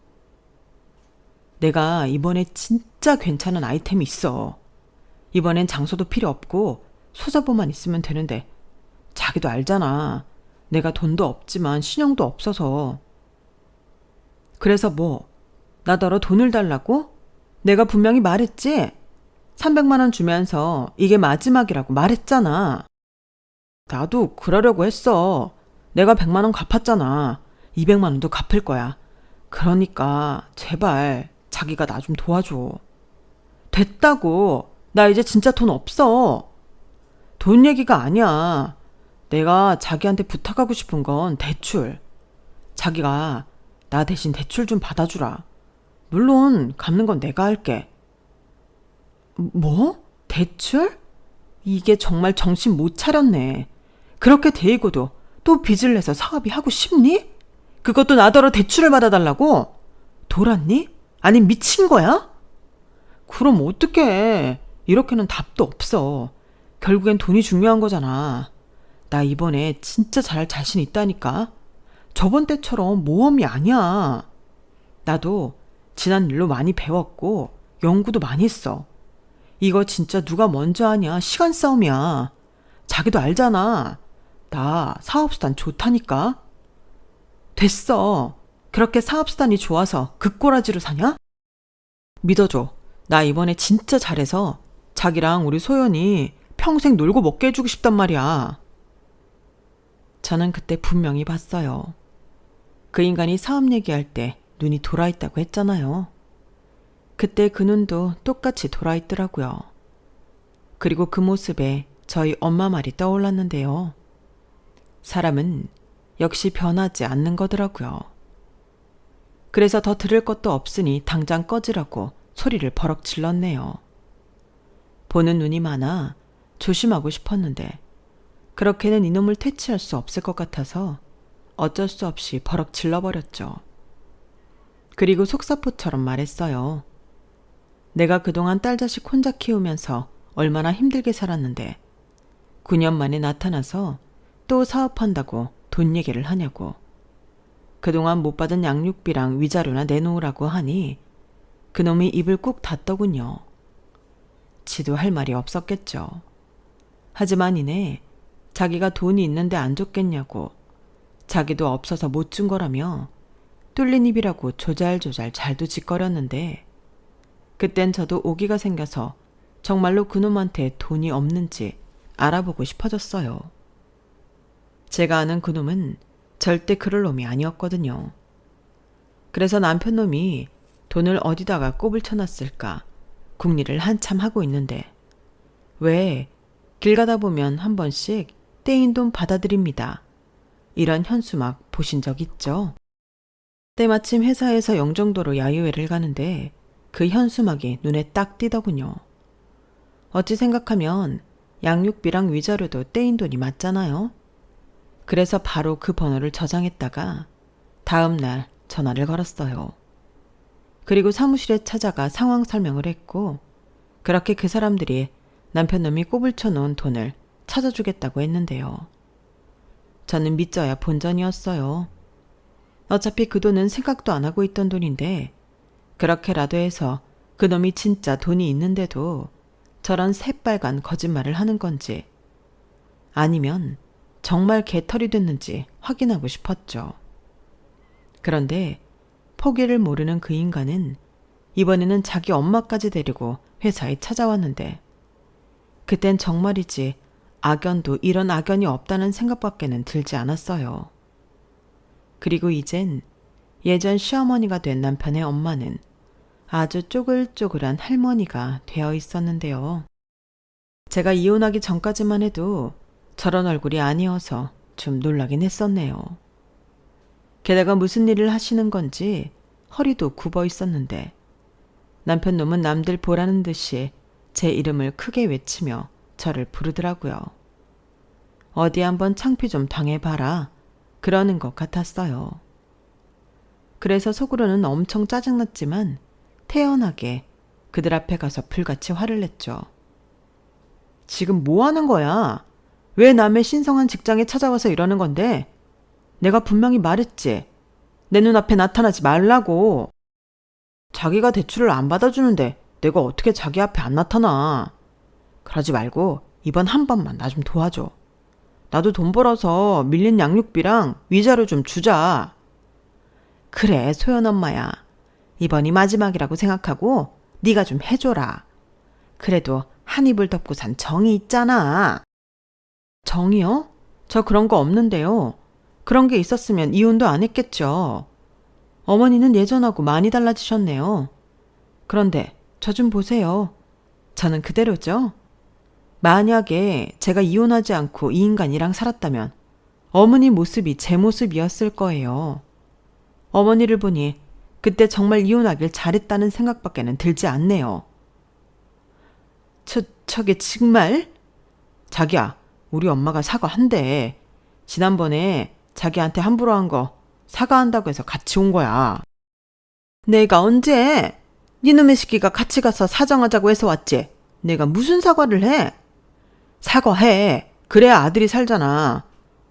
내가 이번에 진짜 괜찮은 아이템이 있어. 이번엔 장소도 필요 없고 소자보만 있으면 되는데 자기도 알잖아. 내가 돈도 없지만 신용도 없어서. 그래서 뭐 나더러 돈을 달라고? 내가 분명히 말했지? 300만 원 주면서 이게 마지막이라고 말했잖아. 나도 그러려고 했어. 내가 100만 원 갚았잖아. 200만 원도 갚을 거야. 그러니까 제발 자기가 나 좀 도와줘. 됐다고. 나 이제 진짜 돈 없어. 돈 얘기가 아니야. 내가 자기한테 부탁하고 싶은 건 대출. 자기가 나 대신 대출 좀 받아주라. 물론 갚는 건 내가 할게. 뭐? 대출? 이게 정말 정신 못 차렸네. 그렇게 데이고도 또 빚을 내서 사업이 하고 싶니? 그것도 나더러 대출을 받아달라고? 돌았니? 아니 미친 거야? 그럼 어떡해. 이렇게는 답도 없어. 결국엔 돈이 중요한 거잖아. 나 이번에 진짜 잘할 자신 있다니까. 저번 때처럼 모험이 아니야. 나도 지난 일로 많이 배웠고 연구도 많이 했어. 이거 진짜 누가 먼저 하냐 시간 싸움이야. 자기도 알잖아. 나 사업수단 좋다니까. 됐어. 그렇게 사업수단이 좋아서 그 꼬라지로 사냐? 믿어줘. 나 이번에 진짜 잘해서 자기랑 우리 소연이 평생 놀고 먹게 해주고 싶단 말이야. 저는 그때 분명히 봤어요. 그 인간이 사업 얘기할 때 눈이 돌아있다고 했잖아요. 그때 그 눈도 똑같이 돌아있더라고요. 그리고 그 모습에 저희 엄마 말이 떠올랐는데요. 사람은 역시 변하지 않는 거더라고요. 그래서 더 들을 것도 없으니 당장 꺼지라고 소리를 버럭 질렀네요. 보는 눈이 많아 조심하고 싶었는데 그렇게는 이놈을 퇴치할 수 없을 것 같아서 어쩔 수 없이 버럭 질러버렸죠. 그리고 속사포처럼 말했어요. 내가 그동안 딸 자식 혼자 키우면서 얼마나 힘들게 살았는데 9년 만에 나타나서 또 사업한다고 돈 얘기를 하냐고. 그동안 못 받은 양육비랑 위자료나 내놓으라고 하니 그놈이 입을 꾹 닫더군요. 지도 할 말이 없었겠죠. 하지만 이내 자기가 돈이 있는데 안 줬겠냐고, 자기도 없어서 못 준 거라며 뚫린 입이라고 조잘조잘 잘도 짓거렸는데 그땐 저도 오기가 생겨서 정말로 그놈한테 돈이 없는지 알아보고 싶어졌어요. 제가 아는 그놈은 절대 그럴 놈이 아니었거든요. 그래서 남편 놈이 돈을 어디다가 꼽을 쳐놨을까 궁리를 한참 하고 있는데 왜 길 가다 보면 한 번씩 떼인 돈 받아들입니다. 이런 현수막 보신 적 있죠? 때마침 회사에서 영종도로 야유회를 가는데 그 현수막이 눈에 딱 띄더군요. 어찌 생각하면 양육비랑 위자료도 떼인 돈이 맞잖아요. 그래서 바로 그 번호를 저장했다가 다음 날 전화를 걸었어요. 그리고 사무실에 찾아가 상황 설명을 했고 그렇게 그 사람들이 남편 놈이 꼽을 쳐놓은 돈을 찾아주겠다고 했는데요. 저는 믿져야 본전이었어요. 어차피 그 돈은 생각도 안 하고 있던 돈인데 그렇게라도 해서 그놈이 진짜 돈이 있는데도 저런 새빨간 거짓말을 하는 건지 아니면 정말 개털이 됐는지 확인하고 싶었죠. 그런데 포기를 모르는 그 인간은 이번에는 자기 엄마까지 데리고 회사에 찾아왔는데 그땐 정말이지 악연도 이런 악연이 없다는 생각밖에는 들지 않았어요. 그리고 이젠 예전 시어머니가 된 남편의 엄마는 아주 쪼글쪼글한 할머니가 되어 있었는데요. 제가 이혼하기 전까지만 해도 저런 얼굴이 아니어서 좀 놀라긴 했었네요. 게다가 무슨 일을 하시는 건지 허리도 굽어 있었는데 남편 놈은 남들 보라는 듯이 제 이름을 크게 외치며 저를 부르더라고요. 어디 한번 창피 좀 당해봐라 그러는 것 같았어요. 그래서 속으로는 엄청 짜증났지만 태연하게 그들 앞에 가서 불같이 화를 냈죠. 지금 뭐 하는 거야? 왜 남의 신성한 직장에 찾아와서 이러는 건데? 내가 분명히 말했지. 내 눈앞에 나타나지 말라고. 자기가 대출을 안 받아주는데 내가 어떻게 자기 앞에 안 나타나. 그러지 말고 이번 한 번만 나 좀 도와줘. 나도 돈 벌어서 밀린 양육비랑 위자료 좀 주자. 그래 소연 엄마야. 이번이 마지막이라고 생각하고 네가 좀 해줘라. 그래도 한 입을 덮고 산 정이 있잖아. 정이요? 저 그런 거 없는데요. 그런 게 있었으면 이혼도 안 했겠죠. 어머니는 예전하고 많이 달라지셨네요. 그런데 저 좀 보세요. 저는 그대로죠. 만약에 제가 이혼하지 않고 이 인간이랑 살았다면 어머니 모습이 제 모습이었을 거예요. 어머니를 보니 그때 정말 이혼하길 잘했다는 생각밖에는 들지 않네요. 저게 정말? 자기야, 우리 엄마가 사과한대. 지난번에 자기한테 함부로 한 거 사과한다고 해서 같이 온 거야. 내가 언제? 니놈의 새끼가 같이 가서 사정하자고 해서 왔지. 내가 무슨 사과를 해? 사과해. 그래야 아들이 살잖아.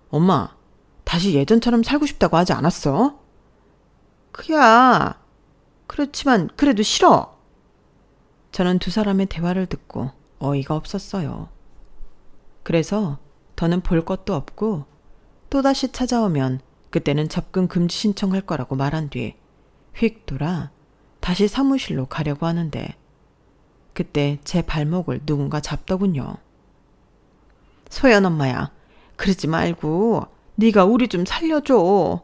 엄마, 다시 예전처럼 살고 싶다고 하지 않았어? 그야. 그렇지만 그래도 싫어. 저는 두 사람의 대화를 듣고 어이가 없었어요. 그래서 더는 볼 것도 없고 또다시 찾아오면 그때는 접근 금지 신청할 거라고 말한 뒤 휙 돌아 다시 사무실로 가려고 하는데 그때 제 발목을 누군가 잡더군요. 소연 엄마야, 그러지 말고 네가 우리 좀 살려줘.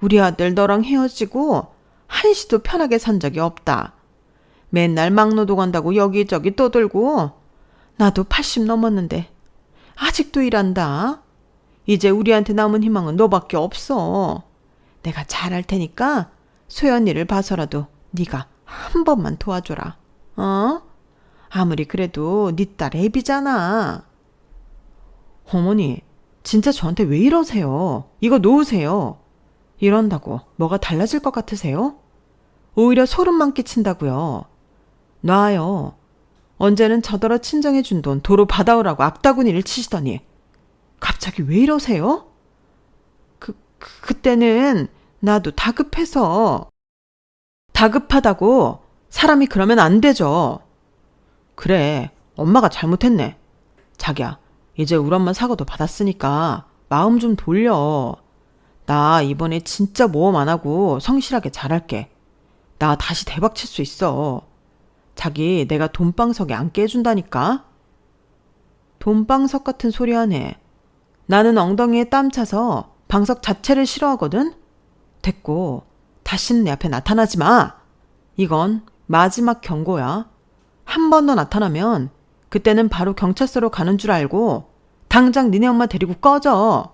우리 아들 너랑 헤어지고 한시도 편하게 산 적이 없다. 맨날 막노동 한다고 여기저기 떠들고 나도 80 넘었는데 아직도 일한다. 이제 우리한테 남은 희망은 너밖에 없어. 내가 잘할 테니까 소연이를 봐서라도 네가 한 번만 도와줘라. 어? 아무리 그래도 네 딸 애비잖아. 어머니, 진짜 저한테 왜 이러세요? 이거 놓으세요. 이런다고 뭐가 달라질 것 같으세요? 오히려 소름만 끼친다고요. 놔요. 언제는 저더러 친정해준 돈 도로 받아오라고 악다구니를 치시더니 갑자기 왜 이러세요? 그때는 나도 다급해서. 다급하다고? 사람이 그러면 안 되죠. 그래, 엄마가 잘못했네. 자기야, 이제 우리 엄마 사과도 받았으니까 마음 좀 돌려. 나 이번에 진짜 모험 안 하고 성실하게 잘할게. 나 다시 대박 칠 수 있어. 자기 내가 돈방석에 앉게 해준다니까. 돈방석 같은 소리 하네. 나는 엉덩이에 땀 차서 방석 자체를 싫어하거든. 됐고, 다시는 내 앞에 나타나지 마. 이건 마지막 경고야. 한 번 더 나타나면 그때는 바로 경찰서로 가는 줄 알고 당장 니네 엄마 데리고 꺼져.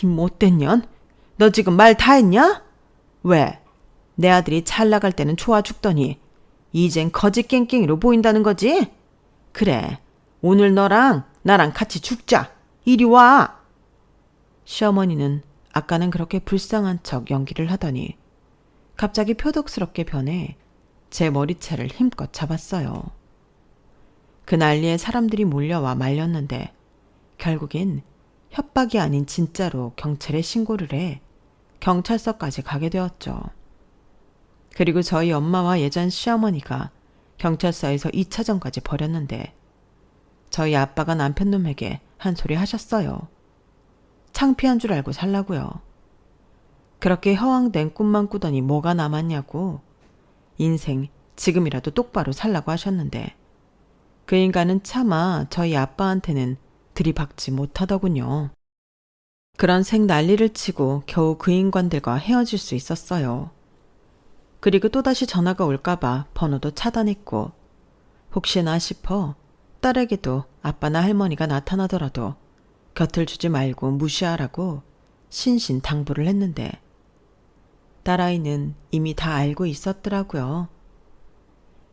이 못된 년, 너 지금 말 다 했냐? 왜? 내 아들이 잘 나갈 때는 좋아 죽더니 이젠 거지 깽깽이로 보인다는 거지? 그래, 오늘 너랑 나랑 같이 죽자. 이리 와. 시어머니는 아까는 그렇게 불쌍한 척 연기를 하더니 갑자기 표독스럽게 변해 제 머리채를 힘껏 잡았어요. 그 난리에 사람들이 몰려와 말렸는데 결국엔 협박이 아닌 진짜로 경찰에 신고를 해 경찰서까지 가게 되었죠. 그리고 저희 엄마와 예전 시어머니가 경찰서에서 2차전까지 벌였는데 저희 아빠가 남편 놈에게 한 소리 하셨어요. 창피한 줄 알고 살라고요. 그렇게 허황된 꿈만 꾸더니 뭐가 남았냐고. 인생 지금이라도 똑바로 살라고 하셨는데 그 인간은 차마 저희 아빠한테는 들이박지 못하더군요. 그런 색 난리를 치고 겨우 그 인간들과 헤어질 수 있었어요. 그리고 또다시 전화가 올까봐 번호도 차단했고 혹시나 싶어 딸에게도 아빠나 할머니가 나타나더라도 곁을 주지 말고 무시하라고 신신당부를 했는데 딸아이는 이미 다 알고 있었더라고요.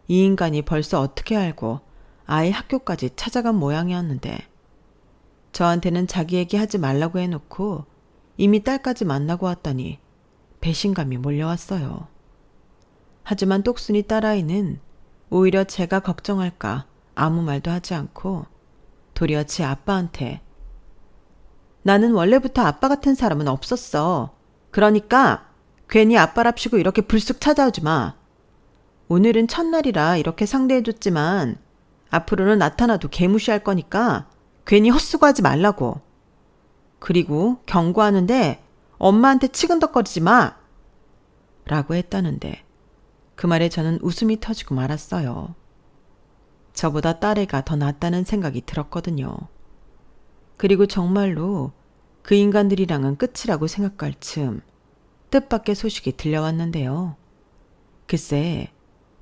이 인간이 벌써 어떻게 알고 아이 학교까지 찾아간 모양이었는데 저한테는 자기 얘기 하지 말라고 해놓고 이미 딸까지 만나고 왔더니 배신감이 몰려왔어요. 하지만 똑순이 딸아이는 오히려 제가 걱정할까 아무 말도 하지 않고 도리어 제 아빠한테 나는 원래부터 아빠 같은 사람은 없었어. 그러니까 괜히 아빠랍시고 이렇게 불쑥 찾아오지 마. 오늘은 첫날이라 이렇게 상대해줬지만 앞으로는 나타나도 개무시할 거니까 괜히 헛수고하지 말라고. 그리고 경고하는데 엄마한테 치근덕거리지 마. 라고 했다는데 그 말에 저는 웃음이 터지고 말았어요. 저보다 딸애가 더 낫다는 생각이 들었거든요. 그리고 정말로 그 인간들이랑은 끝이라고 생각할 즈음 뜻밖의 소식이 들려왔는데요. 글쎄,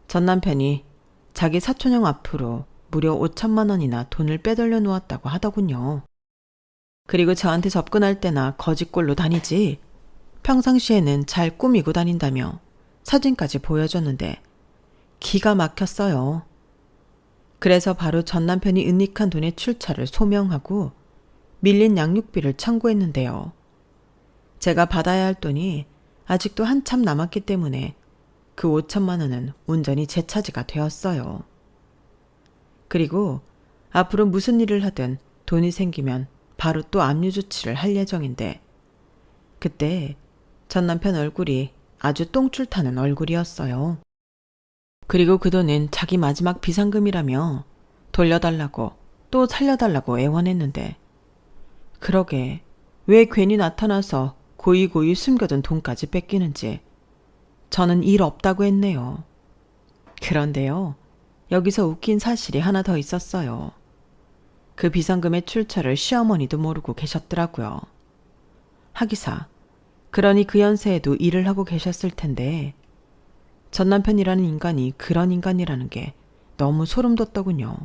전 남편이 자기 사촌형 앞으로 무려 5천만 원이나 돈을 빼돌려 놓았다고 하더군요. 그리고 저한테 접근할 때나 거짓골로 다니지 평상시에는 잘 꾸미고 다닌다며 사진까지 보여줬는데 기가 막혔어요. 그래서 바로 전 남편이 은닉한 돈의 출처를 소명하고 밀린 양육비를 청구했는데요. 제가 받아야 할 돈이 아직도 한참 남았기 때문에 그 5천만 원은 온전히 제 차지가 되었어요. 그리고 앞으로 무슨 일을 하든 돈이 생기면 바로 또 압류 조치를 할 예정인데 그때 전 남편 얼굴이 아주 똥줄 타는 얼굴이었어요. 그리고 그 돈은 자기 마지막 비상금이라며 돌려달라고 또 살려달라고 애원했는데 그러게 왜 괜히 나타나서 고이고이 숨겨둔 돈까지 뺏기는지 저는 일 없다고 했네요. 그런데요, 여기서 웃긴 사실이 하나 더 있었어요. 그 비상금의 출처를 시어머니도 모르고 계셨더라고요. 하기사, 그러니 그 연세에도 일을 하고 계셨을 텐데 전 남편이라는 인간이 그런 인간이라는 게 너무 소름 돋더군요.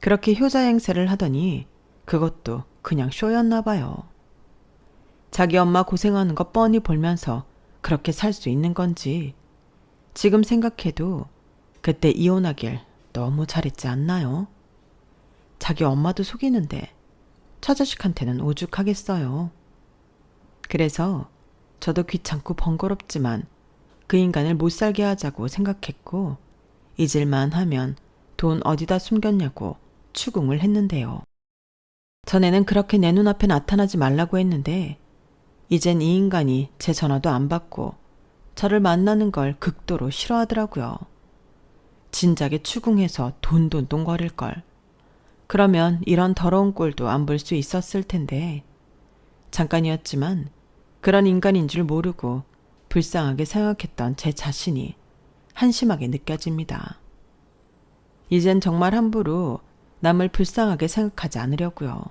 그렇게 효자 행세를 하더니 그것도 그냥 쇼였나 봐요. 자기 엄마 고생하는 거 뻔히 보면서 그렇게 살 수 있는 건지 지금 생각해도 그때 이혼하길 너무 잘했지 않나요? 자기 엄마도 속이는데 처자식한테는 오죽하겠어요. 그래서 저도 귀찮고 번거롭지만 그 인간을 못 살게 하자고 생각했고 잊을만 하면 돈 어디다 숨겼냐고 추궁을 했는데요. 전에는 그렇게 내 눈앞에 나타나지 말라고 했는데 이젠 이 인간이 제 전화도 안 받고 저를 만나는 걸 극도로 싫어하더라고요. 진작에 추궁해서 돈돈돈거릴걸. 그러면 이런 더러운 꼴도 안 볼 수 있었을 텐데 잠깐이었지만 그런 인간인 줄 모르고 불쌍하게 생각했던 제 자신이 한심하게 느껴집니다. 이젠 정말 함부로 남을 불쌍하게 생각하지 않으려고요.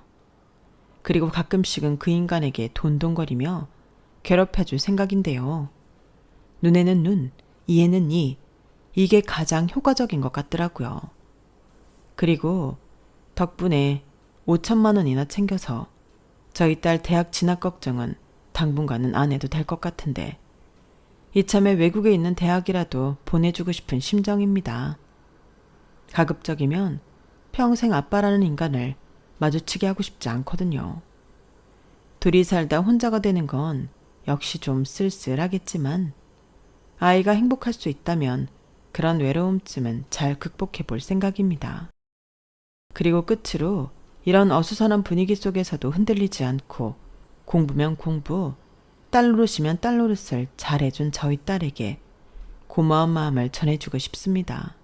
그리고 가끔씩은 그 인간에게 돈돈거리며 괴롭혀줄 생각인데요. 눈에는 눈, 이에는 이, 이게 가장 효과적인 것 같더라고요. 그리고 덕분에 5천만 원이나 챙겨서 저희 딸 대학 진학 걱정은 당분간은 안 해도 될 것 같은데 이참에 외국에 있는 대학이라도 보내주고 싶은 심정입니다. 가급적이면 평생 아빠라는 인간을 마주치게 하고 싶지 않거든요. 둘이 살다 혼자가 되는 건 역시 좀 쓸쓸하겠지만 아이가 행복할 수 있다면 그런 외로움쯤은 잘 극복해 볼 생각입니다. 그리고 끝으로 이런 어수선한 분위기 속에서도 흔들리지 않고 공부면 공부, 딸 노릇이면 딸 노릇을 잘해준 저희 딸에게 고마운 마음을 전해주고 싶습니다.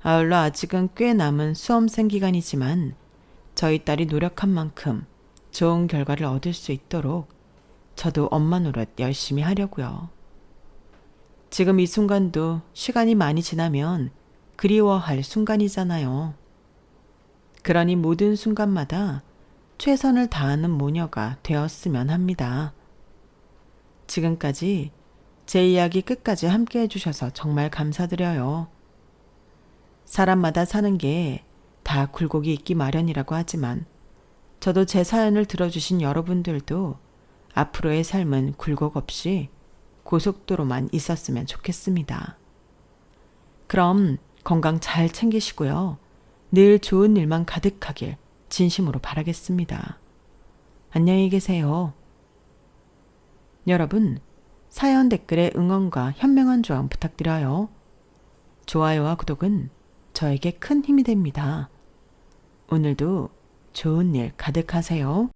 아울러 아직은 꽤 남은 수험생 기간이지만 저희 딸이 노력한 만큼 좋은 결과를 얻을 수 있도록 저도 엄마 노릇 열심히 하려고요. 지금 이 순간도 시간이 많이 지나면 그리워할 순간이잖아요. 그러니 모든 순간마다 최선을 다하는 모녀가 되었으면 합니다. 지금까지 제 이야기 끝까지 함께 해주셔서 정말 감사드려요. 사람마다 사는 게 다 굴곡이 있기 마련이라고 하지만 저도 제 사연을 들어주신 여러분들도 앞으로의 삶은 굴곡 없이 고속도로만 있었으면 좋겠습니다. 그럼 건강 잘 챙기시고요. 늘 좋은 일만 가득하길 진심으로 바라겠습니다. 안녕히 계세요. 여러분, 사연 댓글에 응원과 현명한 조언 부탁드려요. 좋아요와 구독은 저에게 큰 힘이 됩니다. 오늘도 좋은 일 가득하세요.